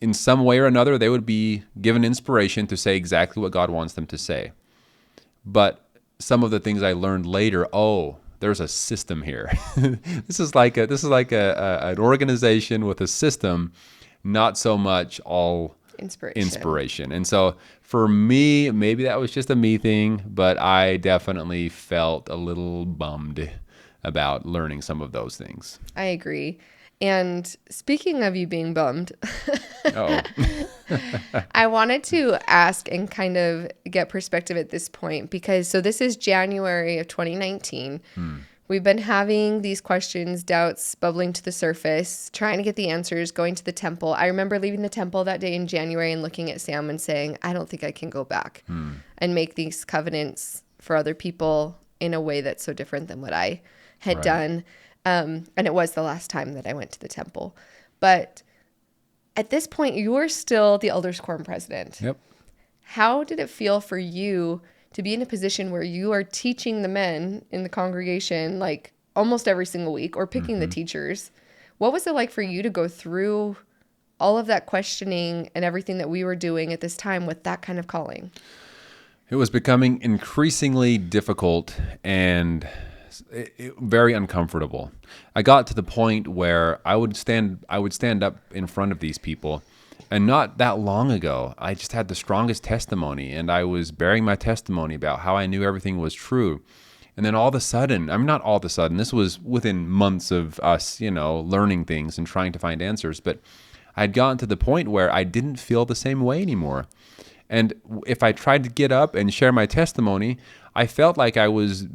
in some way or another, they would be given inspiration to say exactly what God wants them to say. But some of the things I learned later, there's a system here. This is like an organization with a system, not so much all inspiration. And so for me, maybe that was just a me thing, but I definitely felt a little bummed about learning some of those things. I agree. And speaking of you being bummed, I wanted to ask and kind of get perspective at this point, because this is January of 2019. We've been having these questions, doubts bubbling to the surface, trying to get the answers, going to the temple. I remember leaving the temple that day in January and looking at Sam and saying, I don't think I can go back and make these covenants for other people in a way that's so different than what I had done. And it was the last time that I went to the temple. But at this point, you were still the Elders Quorum president. Yep. How did it feel for you to be in a position where you are teaching the men in the congregation like almost every single week, or picking the teachers? What was it like for you to go through all of that questioning and everything that we were doing at this time with that kind of calling? It was becoming increasingly difficult and very uncomfortable. I got to the point where I would stand up in front of these people, and not that long ago, I just had the strongest testimony, and I was bearing my testimony about how I knew everything was true. And then all of a sudden, not all of a sudden, this was within months of us, learning things and trying to find answers, but I had gotten to the point where I didn't feel the same way anymore. And if I tried to get up and share my testimony, I felt like I was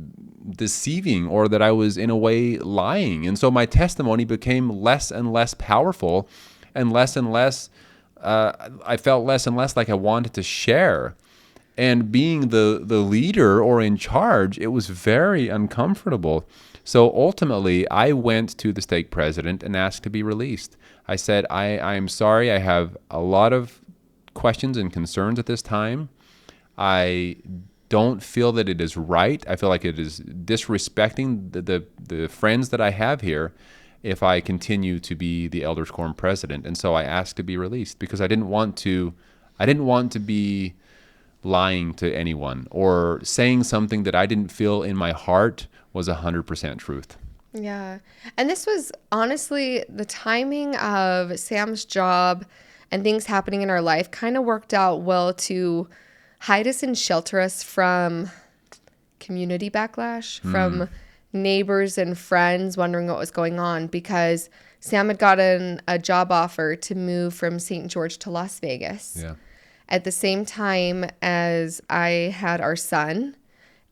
deceiving or that I was in a way lying. And so my testimony became less and less powerful and less, I felt less and less like I wanted to share. And being the leader or in charge, it was very uncomfortable. So ultimately, I went to the stake president and asked to be released. I said, I'm sorry, I have a lot of questions and concerns at this time. I don't feel that it is right. I feel like it is disrespecting the friends that I have here if I continue to be the elders quorum president. And so I asked to be released because I didn't want to be lying to anyone or saying something that I didn't feel in my heart was 100% truth. Yeah. And this was honestly the timing of Sam's job and things happening in our life kind of worked out well to hide us and shelter us from community backlash, from neighbors and friends wondering what was going on, because Sam had gotten a job offer to move from St. George to Las Vegas. Yeah. At the same time as I had our son,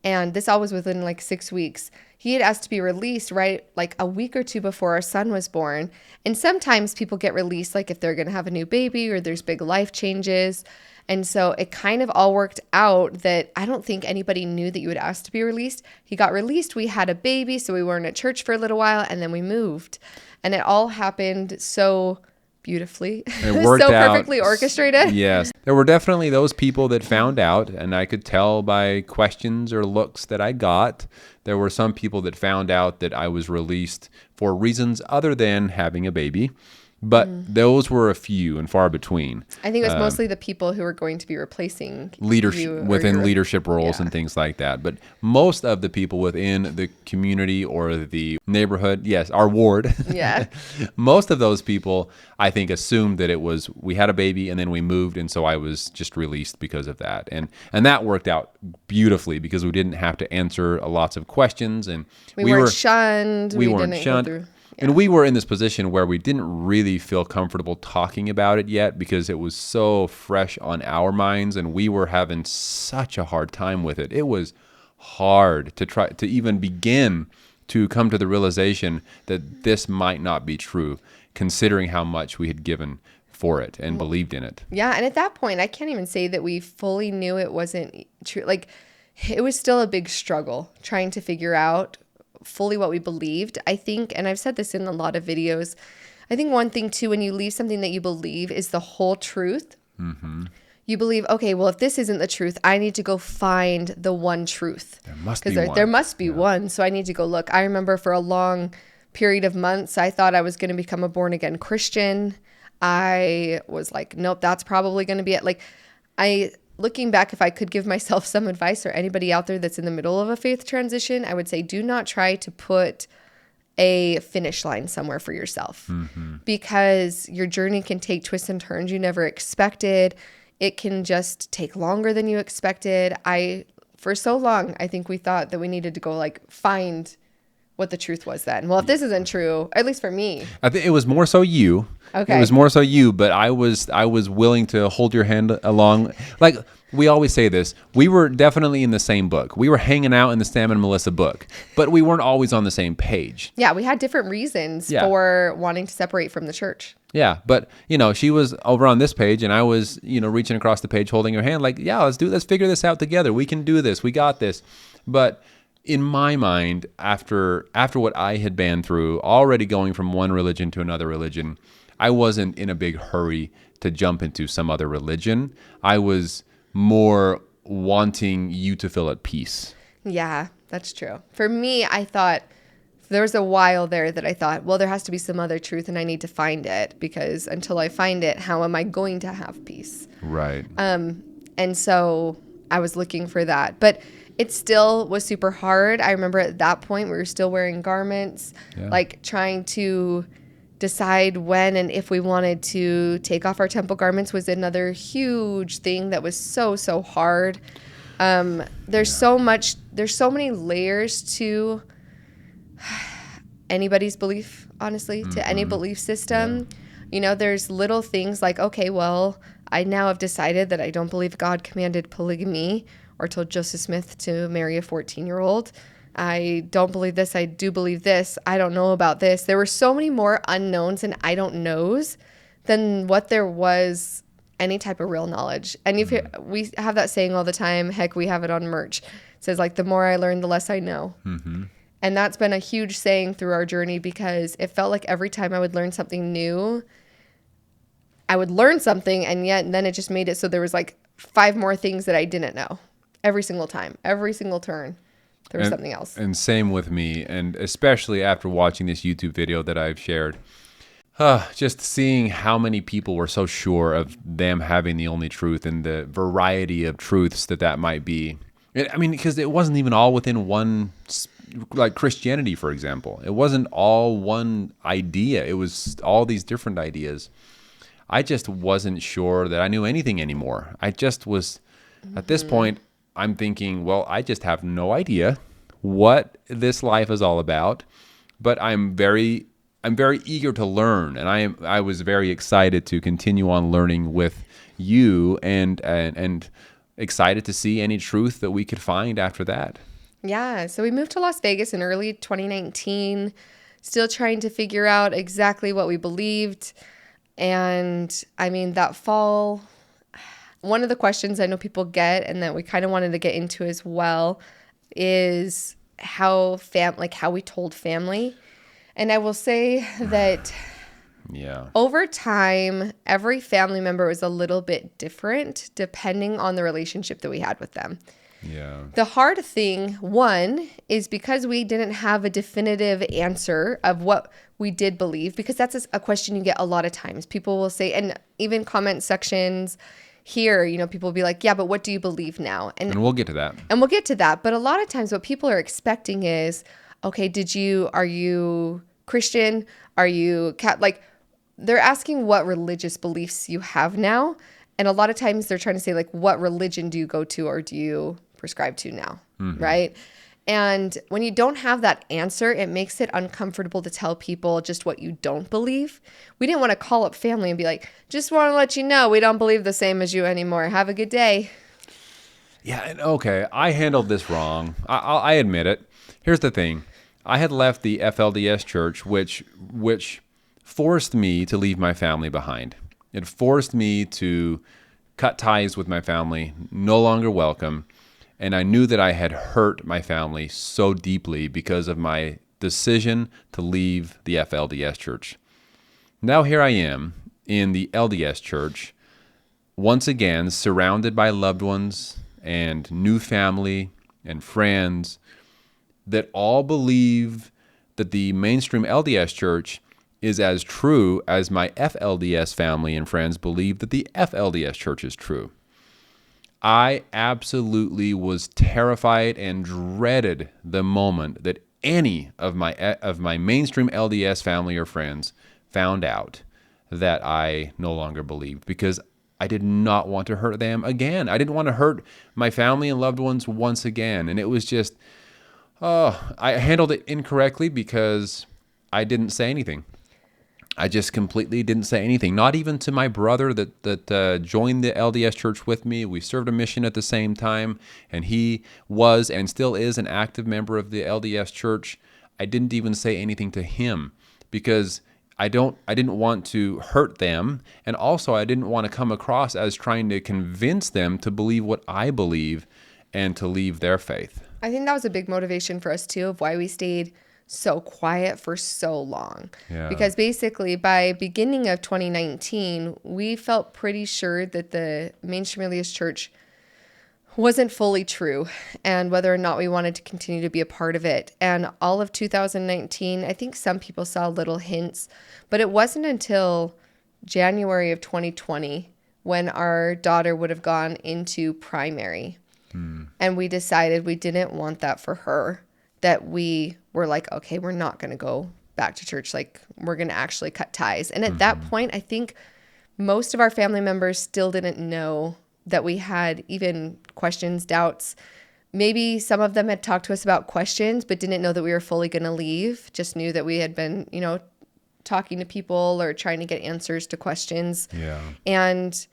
and this all was within like 6 weeks. He had asked to be released right like a week or two before our son was born. And sometimes people get released like if they're going to have a new baby or there's big life changes. And so it kind of all worked out that I don't think anybody knew that you would ask to be released. He got released. We had a baby, so we weren't at church for a little while, and then we moved. And it all happened so beautifully, It worked so out. perfectly orchestrated. Yes. There were definitely those people that found out, and I could tell by questions or looks that I got. There were some people that found out that I was released for reasons other than having a baby. But those were a few and far between. I think it was mostly the people who were going to be replacing Leadership you within leadership roles yeah. and things like that. But most of the people within the community or the neighborhood, yes, our ward, Yeah. most of those people, I think, assumed that it was we had a baby and then we moved, and so I was just released because of that. And that worked out beautifully because we didn't have to answer lots of questions, and we weren't shunned. We weren't didn't shunned. Go through. And we were in this position where we didn't really feel comfortable talking about it yet because it was so fresh on our minds, and we were having such a hard time with it. It was hard to try to even begin to come to the realization that this might not be true, considering how much we had given for it and believed in it. Yeah, and at that point, I can't even say that we fully knew it wasn't true. Like, it was still a big struggle trying to figure out fully what we believed. I think, and I've said this in a lot of videos, I think one thing too, when you leave something that you believe is the whole truth, you believe, okay, well, if this isn't the truth, I need to go find the one truth. There must be one. There must be one. So I need to go look. I remember for a long period of months, I thought I was going to become a born again Christian. I was like, nope, that's probably going to be it. Like, looking back, if I could give myself some advice or anybody out there that's in the middle of a faith transition, I would say do not try to put a finish line somewhere for yourself because your journey can take twists and turns you never expected. It can just take longer than you expected. For so long, I think we thought that we needed to go like find what the truth was then. Well, if this isn't true, at least for me. I think it was more so you. Okay. It was more so you, but I was willing to hold your hand along. Like we always say this, we were definitely in the same book. We were hanging out in the Sam and Melissa book, but we weren't always on the same page. Yeah, we had different reasons for wanting to separate from the church. Yeah, but she was over on this page and I was, reaching across the page holding her hand like, yeah, let's figure this out together. We can do this. We got this. But in my mind, after what I had been through, already going from one religion to another religion, I wasn't in a big hurry to jump into some other religion. I was more wanting you to feel at peace. Yeah, that's true. For me, I thought there was a while there that I thought, well, there has to be some other truth and I need to find it because until I find it, how am I going to have peace? Right. And so I was looking for that. But it still was super hard. I remember at that point we were still wearing garments, like trying to decide when and if we wanted to take off our temple garments was another huge thing that was so hard. There's so many layers to anybody's belief, honestly, to any belief system. There's little things like, okay, well, I now have decided that I don't believe God commanded polygamy or told Joseph Smith to marry a 14-year-old. I don't believe this. I do believe this. I don't know about this. There were so many more unknowns and I don't knows than what there was any type of real knowledge. And we have that saying all the time. Heck, we have it on merch. It says, like, the more I learn, the less I know. Mm-hmm. And that's been a huge saying through our journey, because it felt like every time I would learn something new, I would learn something, and yet then it just made it so there was like 5 more things that I didn't know. Every single time, every single turn, there was something else. And same with me, and especially after watching this YouTube video that I've shared. Just seeing how many people were so sure of them having the only truth and the variety of truths that might be. I mean, because it wasn't even all within one, like Christianity, for example. It wasn't all one idea. It was all these different ideas. I just wasn't sure that I knew anything anymore. I just was, at this point, I'm thinking, well, I just have no idea what this life is all about, but I'm very eager to learn, and I was very excited to continue on learning with you, and excited to see any truth that we could find after that. Yeah, so we moved to Las Vegas in early 2019, still trying to figure out exactly what we believed. And I mean, that fall, one of the questions I know people get, and that we kind of wanted to get into as well, is how we told family. And I will say that over time, every family member was a little bit different depending on the relationship that we had with them. Yeah. The hard thing, one, is because we didn't have a definitive answer of what we did believe, because that's a question you get a lot of times. People will say, and even comment sections here, people will be like, yeah, but what do you believe now? And we'll get to that. And we'll get to that. But a lot of times what people are expecting is, okay, are you Christian? Are you like, they're asking what religious beliefs you have now. And a lot of times they're trying to say, like, what religion do you go to or do you prescribe to now? Mm-hmm. Right? And when you don't have that answer, it makes it uncomfortable to tell people just what you don't believe. We didn't want to call up family and be like, just want to let you know we don't believe the same as you anymore. Have a good day. Yeah, okay, I handled this wrong. I admit it. Here's the thing. I had left the FLDS church, which forced me to leave my family behind. It forced me to cut ties with my family, no longer welcome. And I knew that I had hurt my family so deeply because of my decision to leave the FLDS church. Now here I am in the LDS church, once again surrounded by loved ones and new family and friends that all believe that the mainstream LDS church is as true as my FLDS family and friends believe that the FLDS church is true. I absolutely was terrified and dreaded the moment that any of my mainstream LDS family or friends found out that I no longer believed, because I did not want to hurt them again. I didn't want to hurt my family and loved ones once again. And it was just, I handled it incorrectly because I didn't say anything. I just completely didn't say anything, not even to my brother that joined the LDS church with me. We served a mission at the same time, and he was and still is an active member of the LDS church. I didn't even say anything to him because I didn't want to hurt them, and also I didn't want to come across as trying to convince them to believe what I believe and to leave their faith. I think that was a big motivation for us too, of why we stayed so quiet for so long. Yeah. Because basically by beginning of 2019, we felt pretty sure that the mainstream LDS church wasn't fully true, and whether or not we wanted to continue to be a part of it. And all of 2019, I think some people saw little hints, but it wasn't until January of 2020 when our daughter would have gone into primary. And we decided we didn't want that for her, that we were like, okay, we're not going to go back to church. Like, we're going to actually cut ties. And at that point, I think most of our family members still didn't know that we had even questions, doubts. Maybe some of them had talked to us about questions, but didn't know that we were fully going to leave. Just knew that we had been, talking to people or trying to get answers to questions. Yeah. And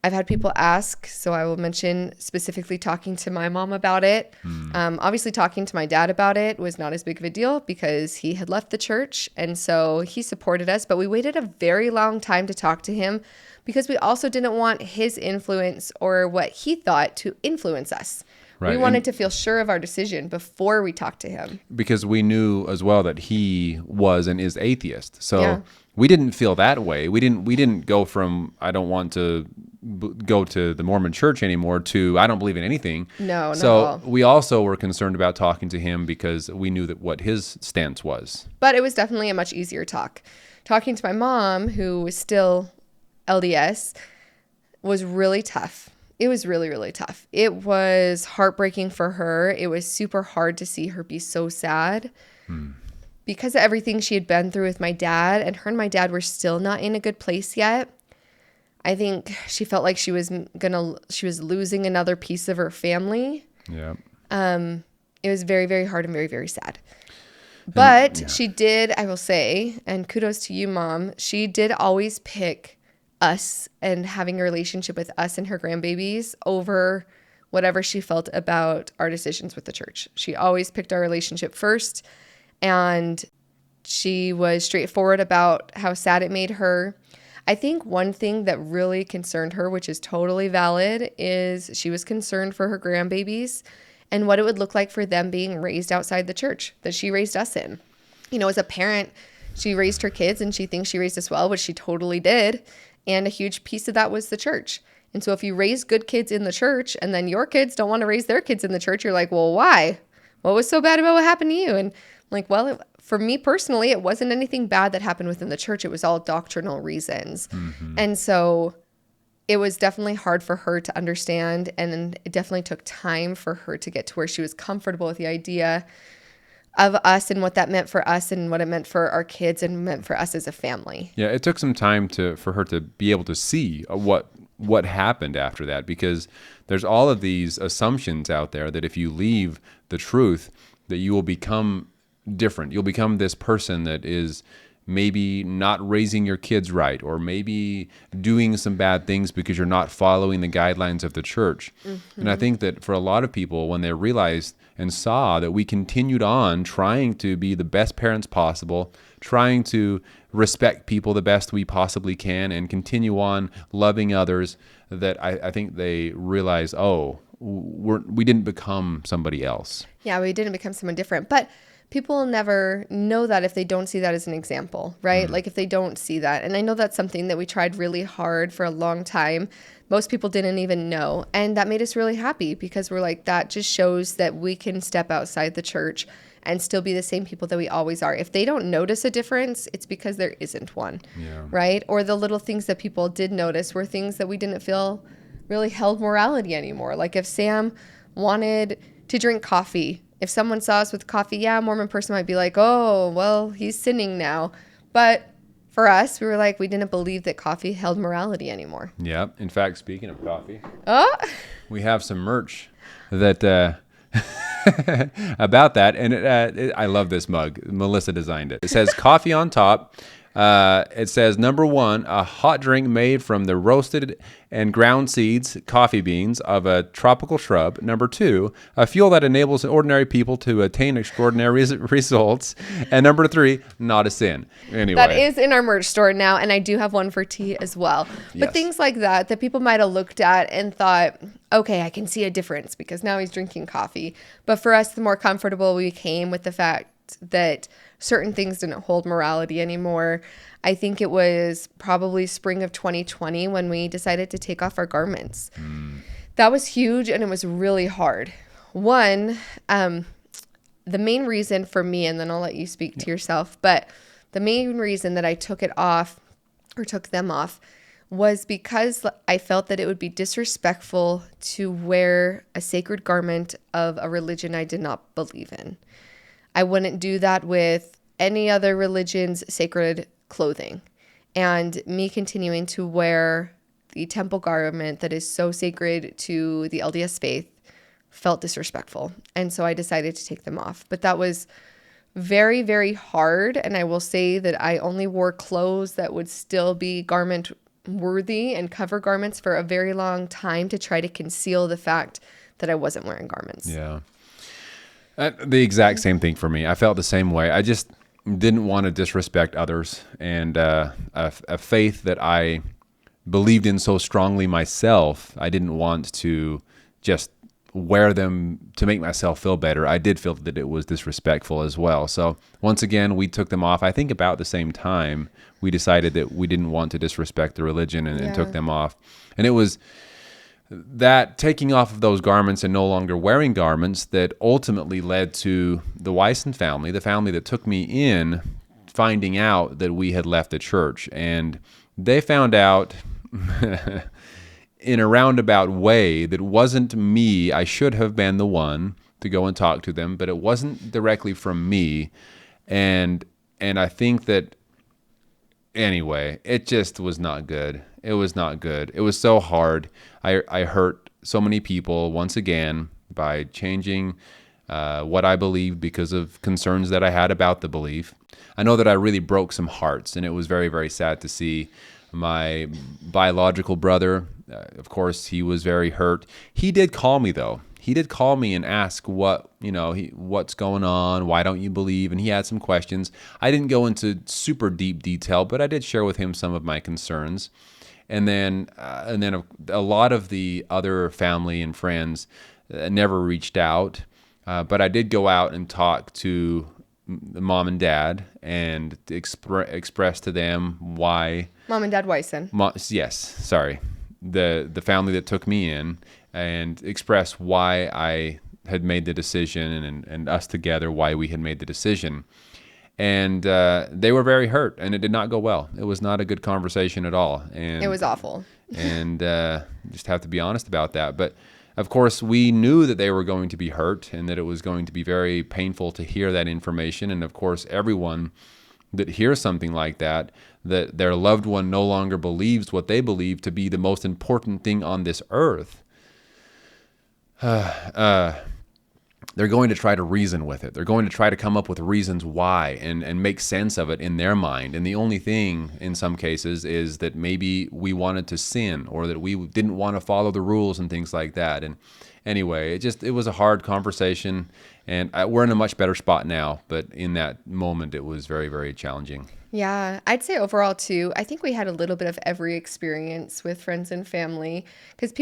I've had people ask, so I will mention specifically talking to my mom about it. Obviously, talking to my dad about it was not as big of a deal because he had left the church, and so he supported us. But we waited a very long time to talk to him because we also didn't want his influence or what he thought to influence us. Right. We wanted to feel sure of our decision before we talked to him. Because we knew as well that he was and is atheist. So Yeah. we didn't feel that way. We didn't go from I don't want to go to the Mormon church anymore to I don't believe in anything. No, not so at all. we also were concerned about talking to him because we knew that what his stance was. But it was definitely a much easier talk. Talking to my mom, who was still LDS, was really tough. It was really, really tough. It was heartbreaking for her. It was super hard to see her be so sad because of everything she had been through with my dad, and her and my dad were still not in a good place yet. I think she felt like she was losing another piece of her family. Yeah. It was very, very hard and very, very sad. But she did, I will say, and kudos to you, Mom, she did always pick us and having a relationship with us and her grandbabies over whatever she felt about our decisions with the church. She always picked our relationship first, and she was straightforward about how sad it made her. I think one thing that really concerned her, which is totally valid, is she was concerned for her grandbabies and what it would look like for them being raised outside the church that she raised us in. You know, as a parent, she raised her kids and she thinks she raised us well, which she totally did. And a huge piece of that was the church. And so if you raise good kids in the church and then your kids don't want to raise their kids in the church, you're like, well, why? What was so bad about what happened to you? And I'm like, well, for me personally, it wasn't anything bad that happened within the church. It was all doctrinal reasons. And so it was definitely hard for her to understand. And it definitely took time for her to get to where she was comfortable with the idea of us and what that meant for us and what it meant for our kids and meant for us as a family. Yeah, it took some time for her to be able to see what happened after that, because there's all of these assumptions out there that if you leave the truth, that you will become different. You'll become this person that is maybe not raising your kids right, or maybe doing some bad things because you're not following the guidelines of the church. And I think that for a lot of people, when they realized and saw that we continued on trying to be the best parents possible, trying to respect people the best we possibly can, and continue on loving others, that I think they realized, oh, we didn't become somebody else. Yeah, we didn't become someone different. But people never know that if they don't see that as an example, right? Like if they don't see that. And I know that's something that we tried really hard for a long time. Most people didn't even know. And that made us really happy because we're like, that just shows that we can step outside the church and still be the same people that we always are. If they don't notice a difference, it's because there isn't one, right? Or the little things that people did notice were things that we didn't feel really held morality anymore. Like if Sam wanted to drink coffee, if someone saw us with coffee, yeah, a Mormon person might be like, oh, well, he's sinning now. But for us, we were like, we didn't believe that coffee held morality anymore. Yeah. In fact, speaking of coffee, We have some merch that about that. And I love this mug. Melissa designed it. It says coffee on top. It says, number 1, a hot drink made from the roasted and ground seeds, coffee beans of a tropical shrub. Number 2, a fuel that enables ordinary people to attain extraordinary results. And number 3, not a sin. Anyway. That is in our merch store now, and I do have one for tea as well. But Yes. things like that people might have looked at and thought, okay, I can see a difference because now he's drinking coffee. But for us, the more comfortable we became with the fact that certain things didn't hold morality anymore. I think it was probably spring of 2020 when we decided to take off our garments. That was huge, and it was really hard. One, the main reason for me, and then I'll let you speak to yourself, but the main reason that I took it off or took them off was because I felt that it would be disrespectful to wear a sacred garment of a religion I did not believe in. I wouldn't do that with any other religion's sacred clothing. And me continuing to wear the temple garment that is so sacred to the LDS faith felt disrespectful. And so I decided to take them off. But that was very, very hard. And I will say that I only wore clothes that would still be garment worthy and cover garments for a very long time to try to conceal the fact that I wasn't wearing garments. Yeah. The exact same thing for me. I felt the same way. I just didn't want to disrespect others, and a faith that I believed in so strongly myself, I didn't want to just wear them to make myself feel better. I did feel that it was disrespectful as well. So once again, we took them off. I think about the same time we decided that we didn't want to disrespect the religion and took them off. And it was that taking off of those garments and no longer wearing garments that ultimately led to the Wyson family, the family that took me in, finding out that we had left the church. And they found out in a roundabout way that wasn't me. I should have been the one to go and talk to them, but it wasn't directly from me. And I think that, anyway, it just was not good. It was not good. It was so hard. I hurt so many people once again by changing what I believed because of concerns that I had about the belief. I know that I really broke some hearts, and it was very, very sad to see. My biological brother, of course, he was very hurt. He did call me, though. He did call me and ask what's going on, why don't you believe? And he had some questions. I didn't go into super deep detail, but I did share with him some of my concerns. And then a lot of the other family and friends never reached out, but I did go out and talk to mom and dad and express to them why. Mom and Dad Wyson. Yes, sorry. The family that took me in, and express why I had made the decision, and us together why we had made the decision. And they were very hurt, and it did not go well. It was not a good conversation at all. And it was awful. And just have to be honest about that. But of course, we knew that they were going to be hurt and that it was going to be very painful to hear that information. And of course, everyone that hears something like that their loved one no longer believes what they believe to be the most important thing on this earth, they're going to try to reason with it. They're going to try to come up with reasons why and make sense of it in their mind. And the only thing in some cases is that maybe we wanted to sin, or that we didn't want to follow the rules and things like that. And anyway, it was a hard conversation, and we're in a much better spot now. But in that moment, it was very, very challenging. Yeah, I'd say overall too, I think we had a little bit of every experience with friends and family, because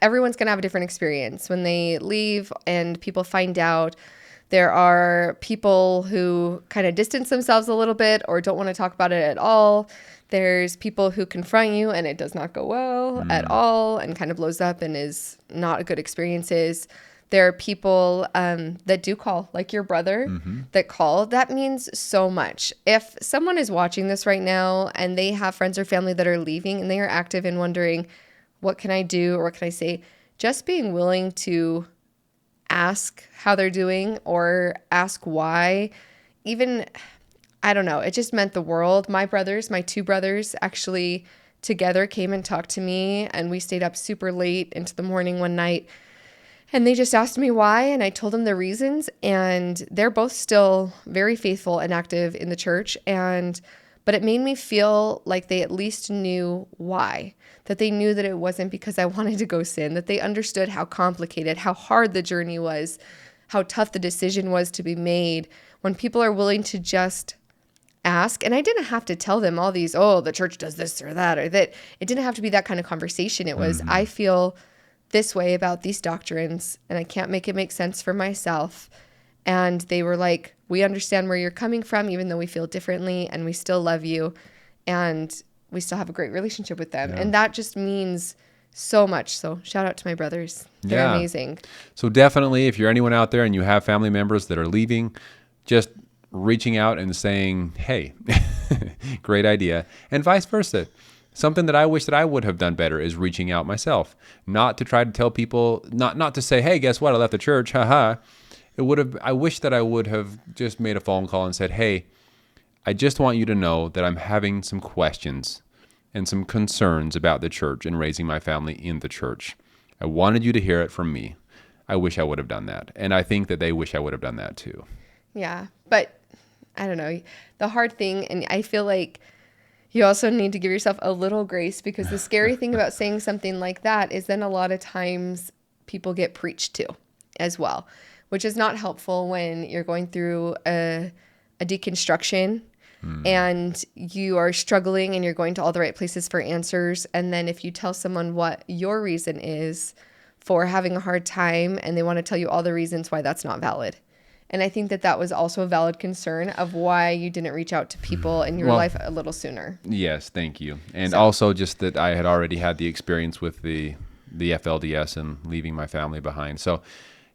everyone's going to have a different experience when they leave and people find out. There are people who kind of distance themselves a little bit or don't want to talk about it at all. There's people who confront you and it does not go well at all and kind of blows up and is not a good experiences. There are people that do call, like your brother, that call. That means so much. If someone is watching this right now and they have friends or family that are leaving and they are active in wondering, what can I do or what can I say? Just being willing to ask how they're doing or ask why, even, I don't know, it just meant the world. My two brothers actually together came and talked to me, and we stayed up super late into the morning one night. And they just asked me why, and I told them the reasons, and they're both still very faithful and active in the church. But it made me feel like they at least knew why, that they knew that it wasn't because I wanted to go sin, that they understood how complicated, how hard the journey was, how tough the decision was to be made. When people are willing to just ask, and I didn't have to tell them all these, the church does this or that, or that. It didn't have to be that kind of conversation. It was, I feel this way about these doctrines, and I can't make it make sense for myself. And they were like, we understand where you're coming from, even though we feel differently, and we still love you, and we still have a great relationship with them. Yeah. And that just means so much. So shout out to my brothers. They're amazing. So definitely, if you're anyone out there and you have family members that are leaving, just reaching out and saying, hey, great idea, and vice versa. Something that I wish that I would have done better is reaching out myself, not to try to tell people, not to say, hey, guess what? I left the church. Haha. I wish that I would have just made a phone call and said, hey, I just want you to know that I'm having some questions and some concerns about the church and raising my family in the church. I wanted you to hear it from me. I wish I would have done that. And I think that they wish I would have done that too. Yeah. But I don't know. The hard thing, and I feel like You also need to give yourself a little grace, because the scary thing about saying something like that is then a lot of times people get preached to as well, which is not helpful when you're going through a deconstruction and you are struggling and you're going to all the right places for answers. And then if you tell someone what your reason is for having a hard time, and they want to tell you all the reasons why that's not valid. And I think that that was also a valid concern of why you didn't reach out to people in your life a little sooner. Yes, thank you. And also just that I had already had the experience with the FLDS and leaving my family behind. So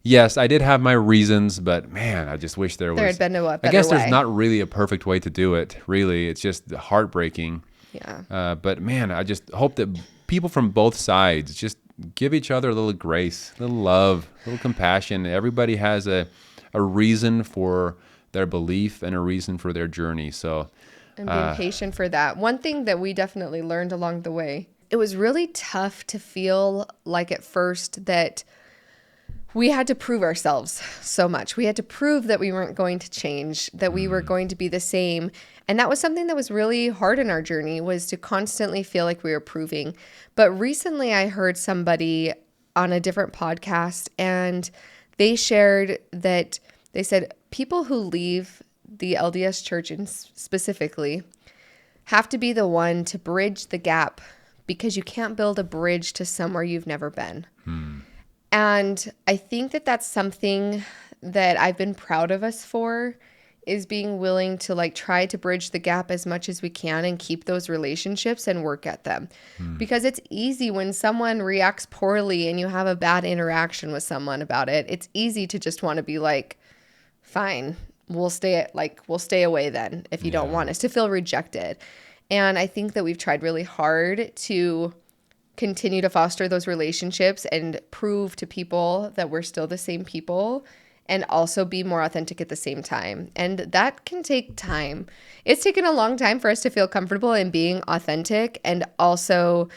yes, I did have my reasons, but man, I just wish there had been a better I guess there's way. not really a perfect way to do it, really. It's just heartbreaking. Yeah. But man, I just hope that people from both sides just give each other a little grace, a little love, a little compassion. Everybody has a reason for their belief and a reason for their journey. So, And being patient for that. One thing that we definitely learned along the way, it was really tough to feel like at first that we had to prove ourselves so much. We had to prove that we weren't going to change, that we were going to be the same. And that was something that was really hard in our journey, was to constantly feel like we were proving. But recently I heard somebody on a different podcast, and they shared that they said people who leave the LDS church specifically have to be the one to bridge the gap, because you can't build a bridge to somewhere you've never been. And I think that that's something that I've been proud of us for, is being willing to like try to bridge the gap as much as we can and keep those relationships and work at them. Because it's easy when someone reacts poorly and you have a bad interaction with someone about it. It's easy to just want to be like, fine, we'll stay away then if you don't want us, to feel rejected. And I think that we've tried really hard to continue to foster those relationships and prove to people that we're still the same people, and also be more authentic at the same time. And that can take time. It's taken a long time for us to feel comfortable in being authentic, and also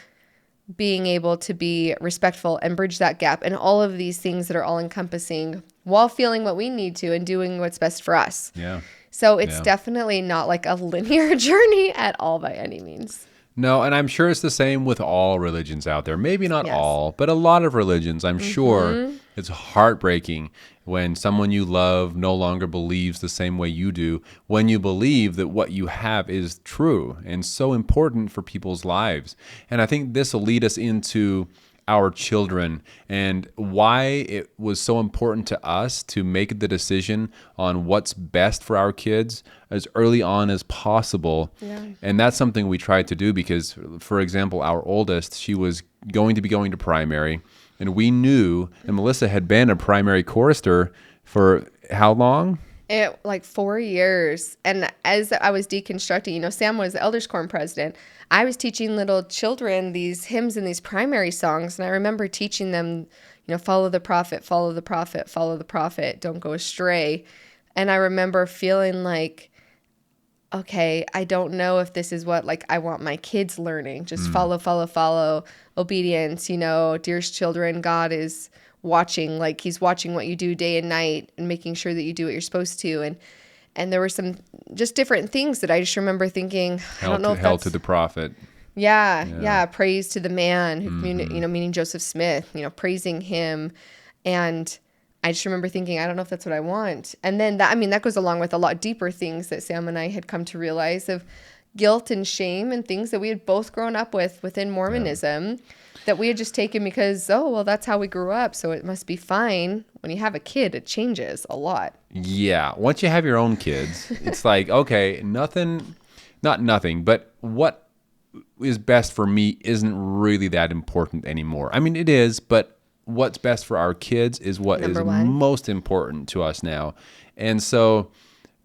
being able to be respectful and bridge that gap, and all of these things that are all encompassing, while feeling what we need to and doing what's best for us. yeah. So it's definitely not like a linear journey at all by any means. No, and I'm sure it's the same with all religions out there. Maybe not Yes. all, but a lot of religions. I'm sure it's heartbreaking when someone you love no longer believes the same way you do, when you believe that what you have is true and so important for people's lives. And I think this will lead us into our children, and why it was so important to us to make the decision on what's best for our kids as early on as possible. Yeah. And that's something we tried to do because, for example, our oldest, she was going to be going to primary, and we knew, and Melissa had been a primary chorister for how long? Like 4 years. And as I was deconstructing, Sam was the Elders Quorum president. I was teaching little children these hymns and these primary songs. And I remember teaching them, follow the prophet, follow the prophet, follow the prophet, don't go astray. And I remember feeling like, okay, I don't know if this is what I want my kids learning. Just follow, follow, follow, obedience, dearest children, God is watching, he's watching what you do day and night and making sure that you do what you're supposed to. And there were some just different things that I just remember thinking, I don't know if hell that's... to the prophet. Yeah. Praise to the man who, meaning Joseph Smith, praising him. And I just remember thinking, I don't know if that's what I want. And then that goes along with a lot deeper things that Sam and I had come to realize, of guilt and shame and things that we had both grown up with within Mormonism, that we had just taken because, that's how we grew up, so it must be fine. When you have a kid, it changes a lot. Yeah. Once you have your own kids, it's like, okay, not nothing, but what is best for me isn't really that important anymore. I mean, it is, but what's best for our kids is what Number is one. most important to us now. And so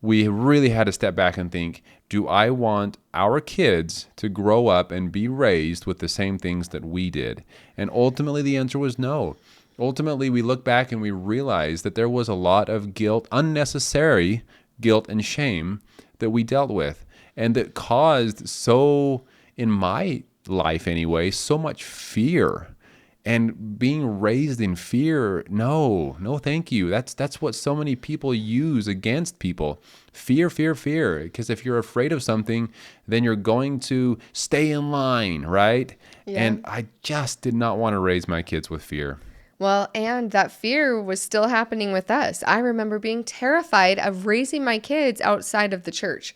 we really had to step back and think, do I want our kids to grow up and be raised with the same things that we did? And ultimately the answer was no. Ultimately, we look back and we realize that there was a lot of guilt, unnecessary guilt and shame that we dealt with, and that caused in my life anyway, so much fear And being raised in fear, no, thank you. That's what so many people use against people. Fear, fear, fear. Because if you're afraid of something, then you're going to stay in line, right? Yeah. And I just did not want to raise my kids with fear. Well, and that fear was still happening with us. I remember being terrified of raising my kids outside of the church.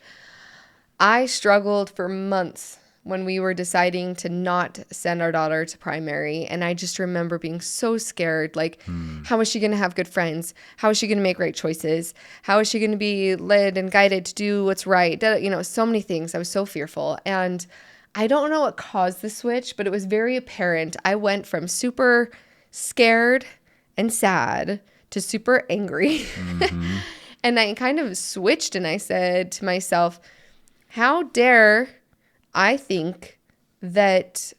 I struggled for months when we were deciding to not send our daughter to primary. And I just remember being so scared. Like, how is she going to have good friends? How is she going to make right choices? How is she going to be led and guided to do what's right? So many things. I was so fearful. And I don't know what caused the switch, but it was very apparent. I went from super scared and sad to super angry. Mm-hmm. And I kind of switched and I said to myself, how dare I think that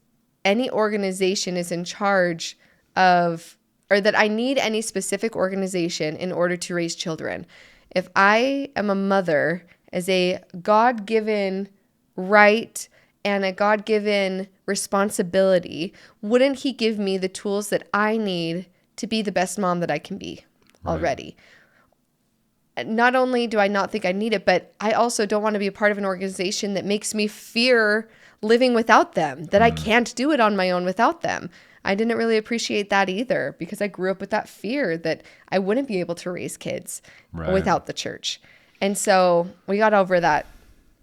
any organization is in charge of, or that I need any specific organization in order to raise children. If I am a mother as a God-given right and a God-given responsibility, wouldn't he give me the tools that I need to be the best mom that I can be already? Not only do I not think I need it, but I also don't want to be a part of an organization that makes me fear living without them, that I can't do it on my own without them. I didn't really appreciate that either because I grew up with that fear that I wouldn't be able to raise kids without the church. And so we got over that.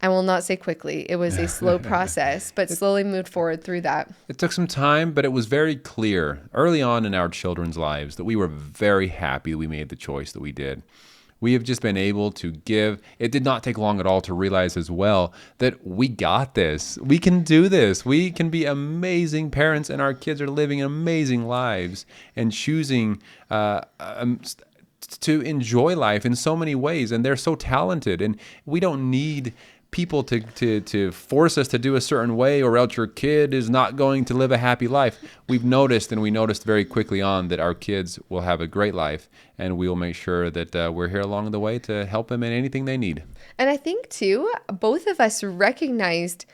I will not say quickly. It was a slow process, but slowly moved forward through that. It took some time, but it was very clear early on in our children's lives that we were very happy we made the choice that we did. We have just been able to give. It did not take long at all to realize as well that we got this. We can do this. We can be amazing parents, and our kids are living amazing lives and choosing to enjoy life in so many ways. And they're so talented, and we don't need people to force us to do a certain way, or else your kid is not going to live a happy life. We noticed very quickly on that our kids will have a great life, and we will make sure that we're here along the way to help them in anything they need. And I think too, both of us recognized,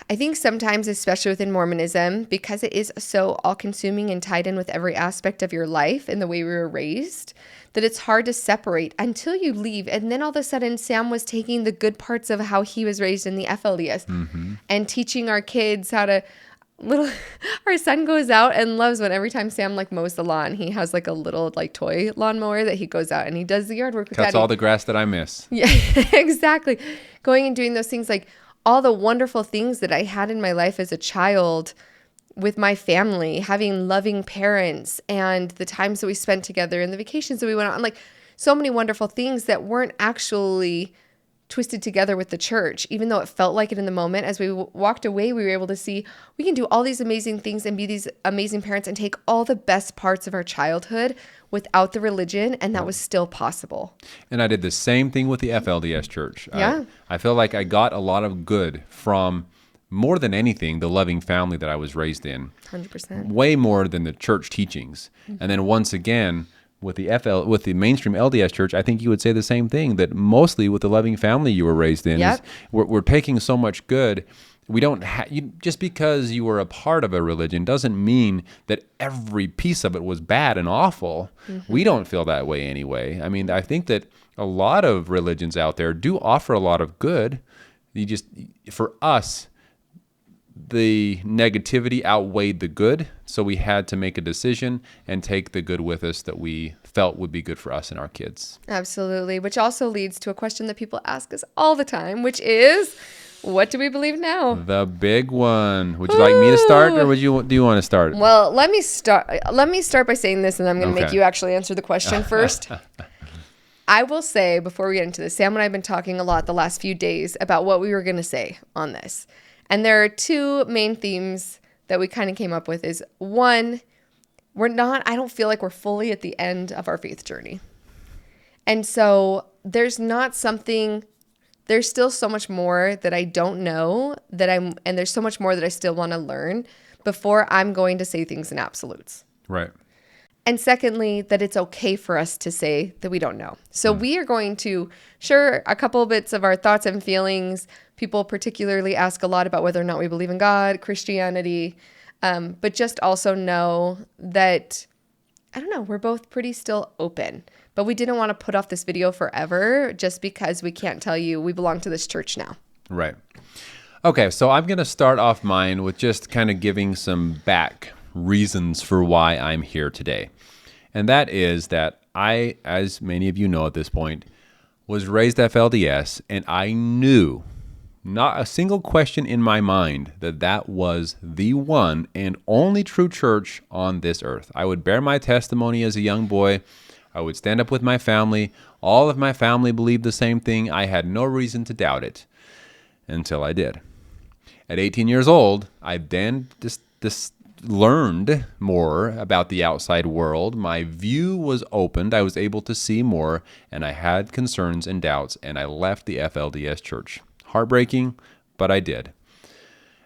I think sometimes, especially within Mormonism, because it is so all-consuming and tied in with every aspect of your life and the way we were raised, that it's hard to separate until you leave. And then all of a sudden, Sam was taking the good parts of how he was raised in the FLDS and teaching our kids how to our son goes out and loves when every time Sam mows the lawn, he has a little toy lawnmower that he goes out and he does the yard work with. Cuts all the grass that I miss. Yeah, exactly. Going and doing those things, all the wonderful things that I had in my life as a child with my family, having loving parents and the times that we spent together and the vacations that we went on, so many wonderful things that weren't actually twisted together with the church, even though it felt like it in the moment. As we walked away, we were able to see we can do all these amazing things and be these amazing parents and take all the best parts of our childhood without the religion, and that was still possible. And I did the same thing with the FLDS church. Yeah. I feel like I got a lot of good from, more than anything, the loving family that I was raised in. 100%. Way more than the church teachings. And then once again, with the mainstream LDS church, I think you would say the same thing, that mostly with the loving family you were raised in, we're taking so much good. We don't just because you were a part of a religion doesn't mean that every piece of it was bad and awful. We don't feel that way anyway. I mean, I think that a lot of religions out there do offer a lot of good. For us, the negativity outweighed the good, so we had to make a decision and take the good with us that we felt would be good for us and our kids. Absolutely, which also leads to a question that people ask us all the time, which is, what do we believe now? The big one. Would you like me to start, or do you want to start? Well, let me start by saying this, and I'm going to make you actually answer the question first. I will say, before we get into this, Sam and I have been talking a lot the last few days about what we were going to say on this. And there are two main themes that we kind of came up with. Is one, I don't feel like we're fully at the end of our faith journey. And so there's still so much more that I don't know and there's so much more that I still want to learn before I'm going to say things in absolutes. Right. And secondly, that it's okay for us to say that we don't know. So we are going to share a couple bits of our thoughts and feelings. People particularly ask a lot about whether or not we believe in God, Christianity, But just also know that, I don't know, we're both pretty still open. But we didn't want to put off this video forever just because we can't tell you we belong to this church now. Right. Okay, so I'm going to start off mine with just kind of giving some back reasons for why I'm here today. And that is that I, as many of you know at this point, was raised FLDS, and I knew, not a single question in my mind, that that was the one and only true church on this earth. I would bear my testimony as a young boy. I would stand up with my family. All of my family believed the same thing. I had no reason to doubt it until I did. At 18 years old, I then just learned more about the outside world. My view was opened. I was able to see more, and I had concerns and doubts, and I left the FLDS church. Heartbreaking, but I did.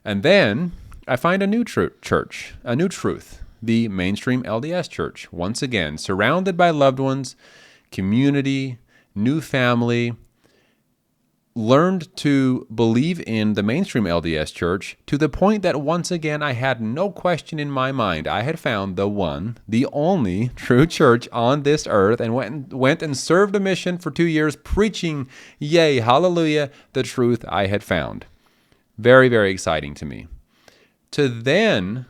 And then I find a new church, a new truth, the mainstream LDS church. Once again, surrounded by loved ones, community, new family, learned to believe in the mainstream LDS church to the point that once again I had no question in my mind. I had found the one, the only true church on this earth, and went and served a mission for 2 years preaching, yay, hallelujah, the truth I had found. Very, very exciting to me. To then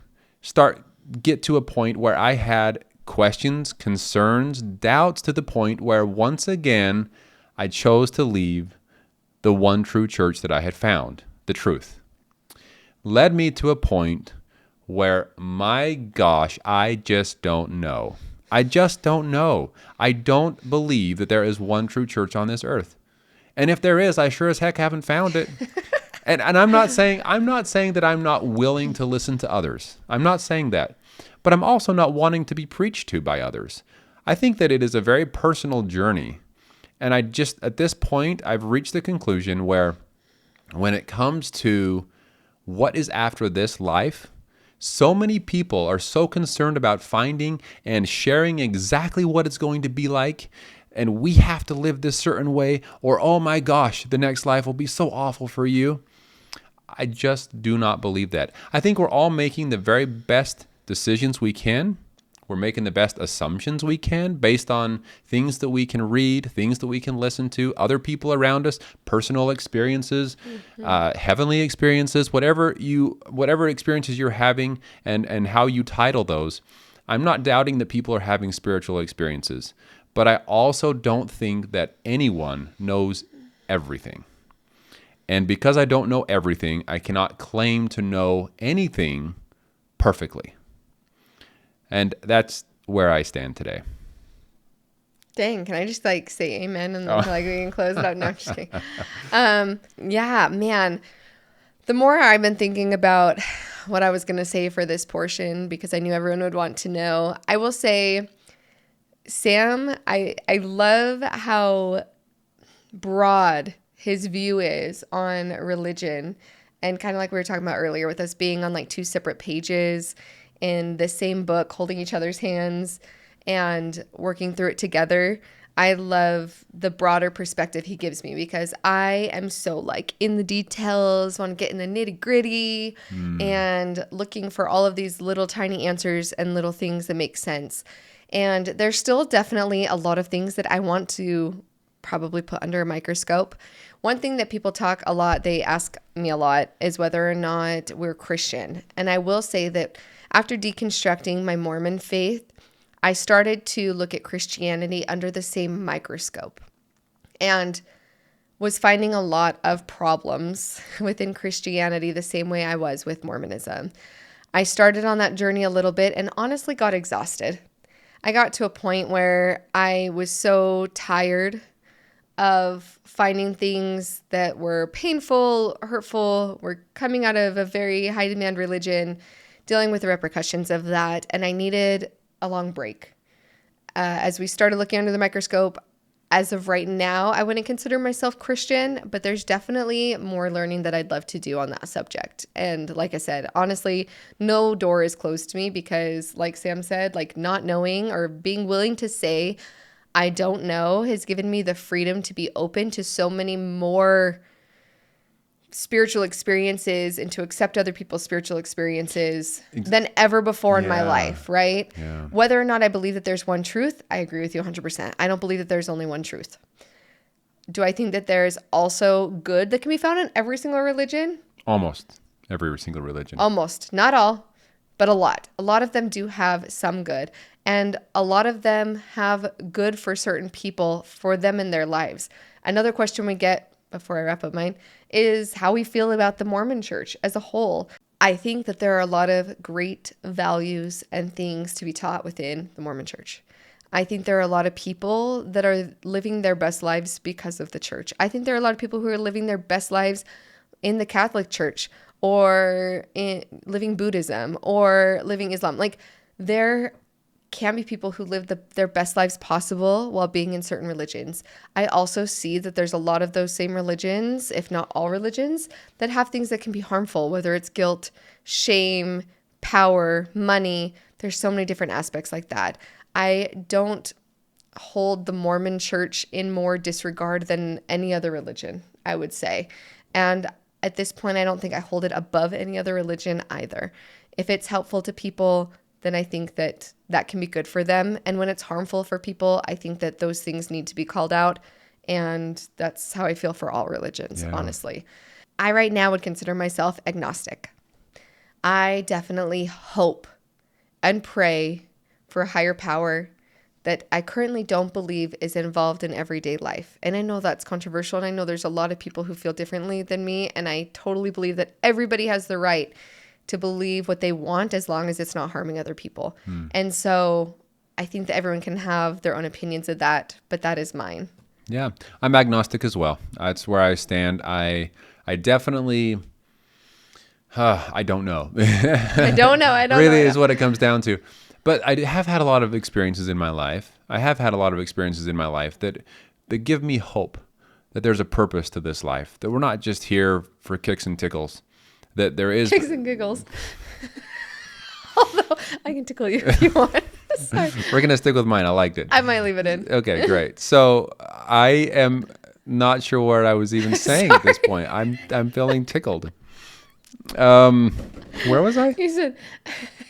get to a point where I had questions, concerns, doubts, to the point where once again I chose to leave the one true church that I had found, the truth, led me to a point where, my gosh, I just don't know. I just don't know. I don't believe that there is one true church on this earth. And if there is, I sure as heck haven't found it. And I'm not saying that I'm not willing to listen to others. I'm not saying that. But I'm also not wanting to be preached to by others. I think that it is a very personal journey. And at this point, I've reached the conclusion where when it comes to what is after this life, so many people are so concerned about finding and sharing exactly what it's going to be like, and we have to live this certain way, or, oh my gosh, the next life will be so awful for you. I just do not believe that. I think we're all making the very best decisions we can. We're making the best assumptions we can based on things that we can read, things that we can listen to, other people around us, personal experiences, heavenly experiences, whatever experiences you're having and how you title those. I'm not doubting that people are having spiritual experiences, but I also don't think that anyone knows everything. And because I don't know everything, I cannot claim to know anything perfectly. And that's where I stand today. Dang, can I just say amen and then we can close it out? No, I'm just kidding. Yeah, man. The more I've been thinking about what I was going to say for this portion, because I knew everyone would want to know, I will say, Sam, I love how broad his view is on religion. And kind of like we were talking about earlier with us being on two separate pages in the same book, holding each other's hands and working through it together. I love the broader perspective he gives me because I am so in the details, want to get in the nitty gritty and looking for all of these little tiny answers and little things that make sense. And there's still definitely a lot of things that I want to probably put under a microscope. One thing that people talk a lot, they ask me a lot, is whether or not we're Christian. And I will say that after deconstructing my Mormon faith, I started to look at Christianity under the same microscope and was finding a lot of problems within Christianity the same way I was with Mormonism. I started on that journey a little bit and honestly got exhausted. I got to a point where I was so tired of finding things that were painful, hurtful, were coming out of a very high demand religion, dealing with the repercussions of that, and I needed a long break. As we started looking under the microscope, as of right now, I wouldn't consider myself Christian, but there's definitely more learning that I'd love to do on that subject. And like I said, honestly, no door is closed to me because, like Sam said, not knowing or being willing to say, I don't know, has given me the freedom to be open to so many more spiritual experiences and to accept other people's spiritual experiences than ever before in my life, right? Yeah. Whether or not I believe that there's one truth, I agree with you 100%. I don't believe that there's only one truth. Do I think that there's also good that can be found in every single religion? Almost every single religion. Almost. Not all, but a lot. A lot of them do have some good. And a lot of them have good for certain people, for them in their lives. Another question we get, before I wrap up mine, is how we feel about the Mormon church as a whole. I think that there are a lot of great values and things to be taught within the Mormon church. I think there are a lot of people that are living their best lives because of the church. I think there are a lot of people who are living their best lives in the Catholic Church or in living Buddhism or living Islam. Like, there can be people who live their best lives possible while being in certain religions. I also see that there's a lot of those same religions, if not all religions, that have things that can be harmful, whether it's guilt, shame, power, money. There's so many different aspects like that. I don't hold the Mormon church in more disregard than any other religion, I would say. And at this point, I don't think I hold it above any other religion either. If it's helpful to people, then I think that that can be good for them. And when it's harmful for people, I think that those things need to be called out. And that's how I feel for all religions, honestly. I right now would consider myself agnostic. I definitely hope and pray for a higher power that I currently don't believe is involved in everyday life. And I know that's controversial, and I know there's a lot of people who feel differently than me, and I totally believe that everybody has the right to believe what they want as long as it's not harming other people. And so I think that everyone can have their own opinions of that, but that is mine. Yeah, I'm agnostic as well. That's where I stand. I definitely, I don't know. I don't know. Really is what it comes down to. But I have had a lot of experiences in my life. that give me hope that there's a purpose to this life, that we're not just here for kicks and tickles, that there is... Kicks and giggles. Although I can tickle you if you want. Sorry. We're going to stick with mine. I liked it. I might leave it in. Okay, great. So I am not sure what I was even saying at this point. I'm feeling tickled. Where was I? He said,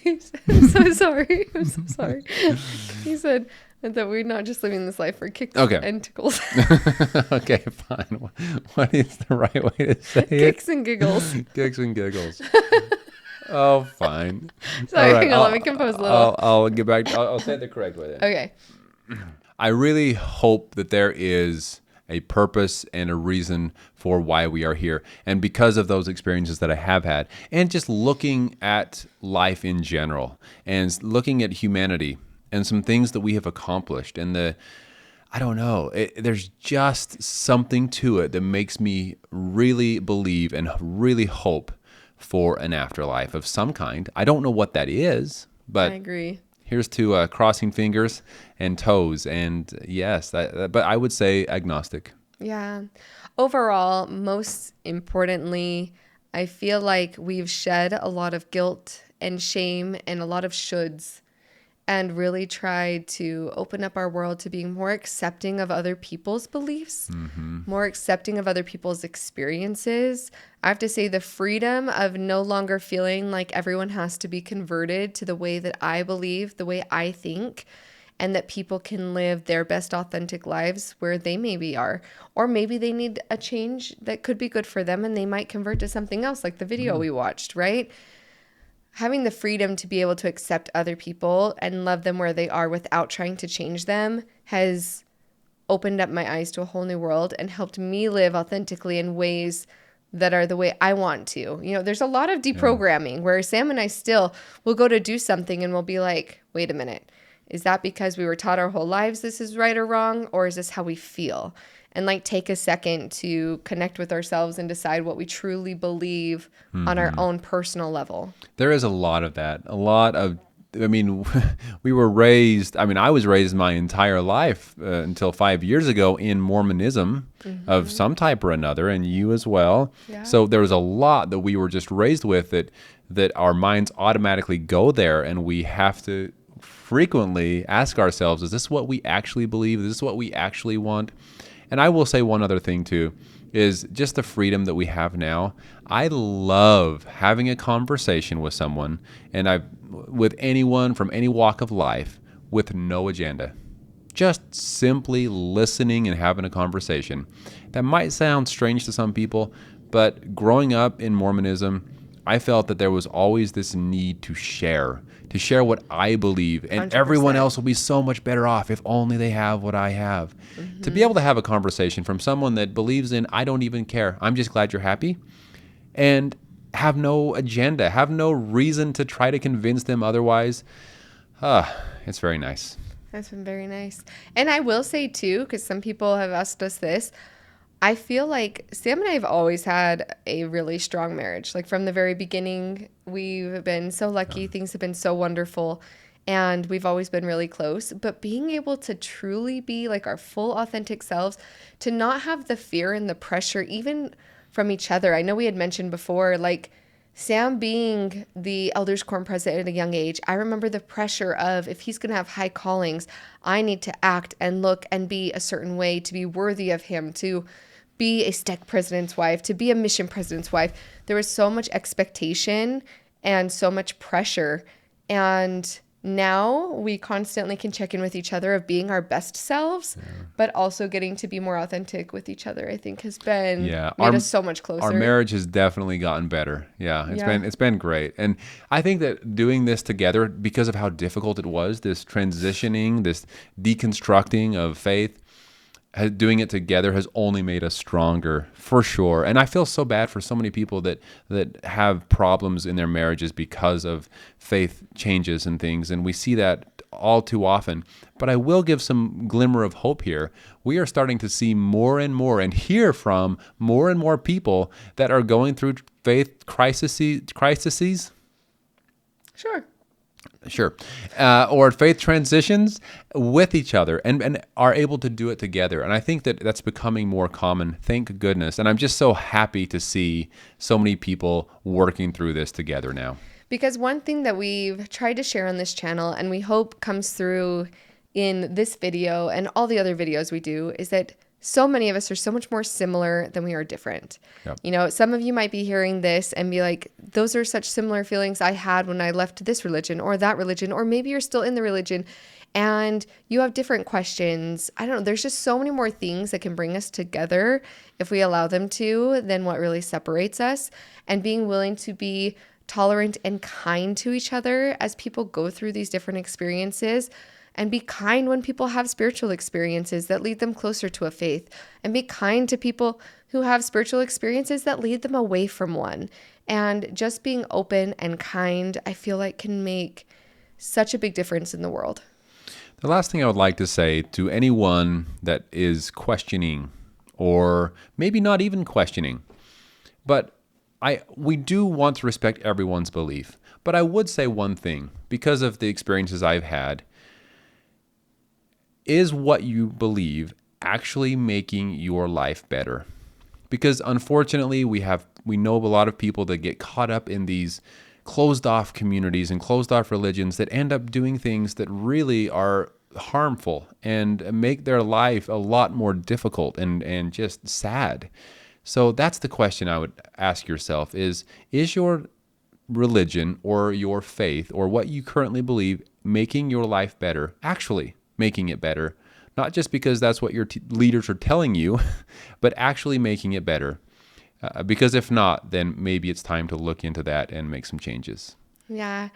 I'm so sorry. I'm so sorry. He said that we're not just living this life for kicks and tickles. Okay, fine. What is the right way to say it? Kicks and giggles. Kicks and giggles. Oh, fine. Sorry, right, hang on, let me compose a little. I'll get back. I'll say it the correct way then. Okay. I really hope that there is a purpose and a reason for why we are here. And because of those experiences that I have had, and just looking at life in general, and looking at humanity, and some things that we have accomplished, and I don't know, there's just something to it that makes me really believe and really hope for an afterlife of some kind. I don't know what that is, but I agree. Here's to crossing fingers and toes. And yes, but I would say agnostic. Yeah. Overall, most importantly, I feel like we've shed a lot of guilt and shame and a lot of shoulds, and really tried to open up our world to being more accepting of other people's beliefs, more accepting of other people's experiences. I have to say, the freedom of no longer feeling like everyone has to be converted to the way that I believe, the way I think, and that people can live their best authentic lives where they maybe are. Or maybe they need a change that could be good for them, and they might convert to something else, like the video we watched, right? Having the freedom to be able to accept other people and love them where they are without trying to change them has opened up my eyes to a whole new world and helped me live authentically in ways that are the way I want to. You know, there's a lot of deprogramming where Sam and I still will go to do something and we'll be like, wait a minute, is that because we were taught our whole lives this is right or wrong, or is this how we feel? And like take a second to connect with ourselves and decide what we truly believe on our own personal level. There is a lot of that. We were raised, I was raised my entire life until 5 years ago in Mormonism of some type or another, and you as well. Yeah. So there was a lot that we were just raised with that our minds automatically go there, and we have to frequently ask ourselves, is this what we actually believe? Is this what we actually want? And I will say one other thing too, is just the freedom that we have now. I love having a conversation with someone, and with anyone from any walk of life, with no agenda. Just simply listening and having a conversation. That might sound strange to some people, but growing up in Mormonism, I felt that there was always this need to share what I believe, and 100%. Everyone else will be so much better off if only they have what I have. Mm-hmm. To be able to have a conversation from someone that believes in, I don't even care, I'm just glad you're happy, and have no agenda, have no reason to try to convince them otherwise, it's very nice. That's been very nice. And I will say too, because some people have asked us this, I feel like Sam and I have always had a really strong marriage. Like from the very beginning, we've been so lucky. Things have been so wonderful, and we've always been really close. But being able to truly be like our full authentic selves, to not have the fear and the pressure even from each other. I know we had mentioned before, like Sam being the elders quorum president at a young age, I remember the pressure of, if he's going to have high callings, I need to act and look and be a certain way to be worthy of him, to be a stec president's wife, to be a mission president's wife. There was so much expectation and so much pressure. And now we constantly can check in with each other of being our best selves, but also getting to be more authentic with each other, I think has been made us so much closer. Our marriage has definitely gotten better. It's been great. And I think that doing this together, because of how difficult it was, this transitioning, this deconstructing of faith, doing it together has only made us stronger, for sure. And I feel so bad for so many people that have problems in their marriages because of faith changes and things, and we see that all too often. But I will give some glimmer of hope here. We are starting to see more and more and hear from more and more people that are going through faith crises. Sure. Or faith transitions with each other and are able to do it together. And I think that that's becoming more common, thank goodness. And I'm just so happy to see so many people working through this together now. Because one thing that we've tried to share on this channel, and we hope comes through in this video and all the other videos we do, is that so many of us are so much more similar than we are different. Yep. You know, some of you might be hearing this and be like, those are such similar feelings I had when I left this religion or that religion, or maybe you're still in the religion and you have different questions. I don't know. There's just so many more things that can bring us together if we allow them to than what really separates us. And being willing to be tolerant and kind to each other as people go through these different experiences. And be kind when people have spiritual experiences that lead them closer to a faith. And be kind to people who have spiritual experiences that lead them away from one. And just being open and kind, I feel like can make such a big difference in the world. The last thing I would like to say to anyone that is questioning, or maybe not even questioning, but we do want to respect everyone's belief. But I would say one thing, because of the experiences I've had. Is what you believe actually making your life better? Because unfortunately, we know a lot of people that get caught up in these closed off communities and closed off religions that end up doing things that really are harmful and make their life a lot more difficult and just sad. So that's the question I would ask yourself is your religion or your faith or what you currently believe making your life better, actually making it better, not just because that's what your leaders are telling you, but actually making it better. Because if not, then maybe it's time to look into that and make some changes. Yeah,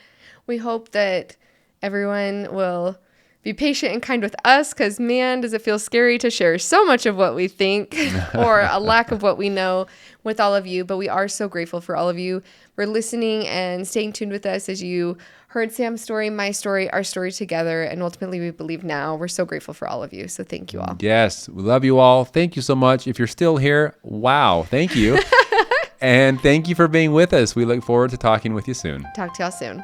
we hope that everyone will be patient and kind with us, because man, does it feel scary to share so much of what we think or a lack of what we know with all of you. But we are so grateful for all of you for listening and staying tuned with us as you heard Sam's story, my story, our story together. And ultimately, we believe now. We're so grateful for all of you. So thank you all. Yes, we love you all. Thank you so much. If you're still here, wow, thank you. And thank you for being with us. We look forward to talking with you soon. Talk to y'all soon.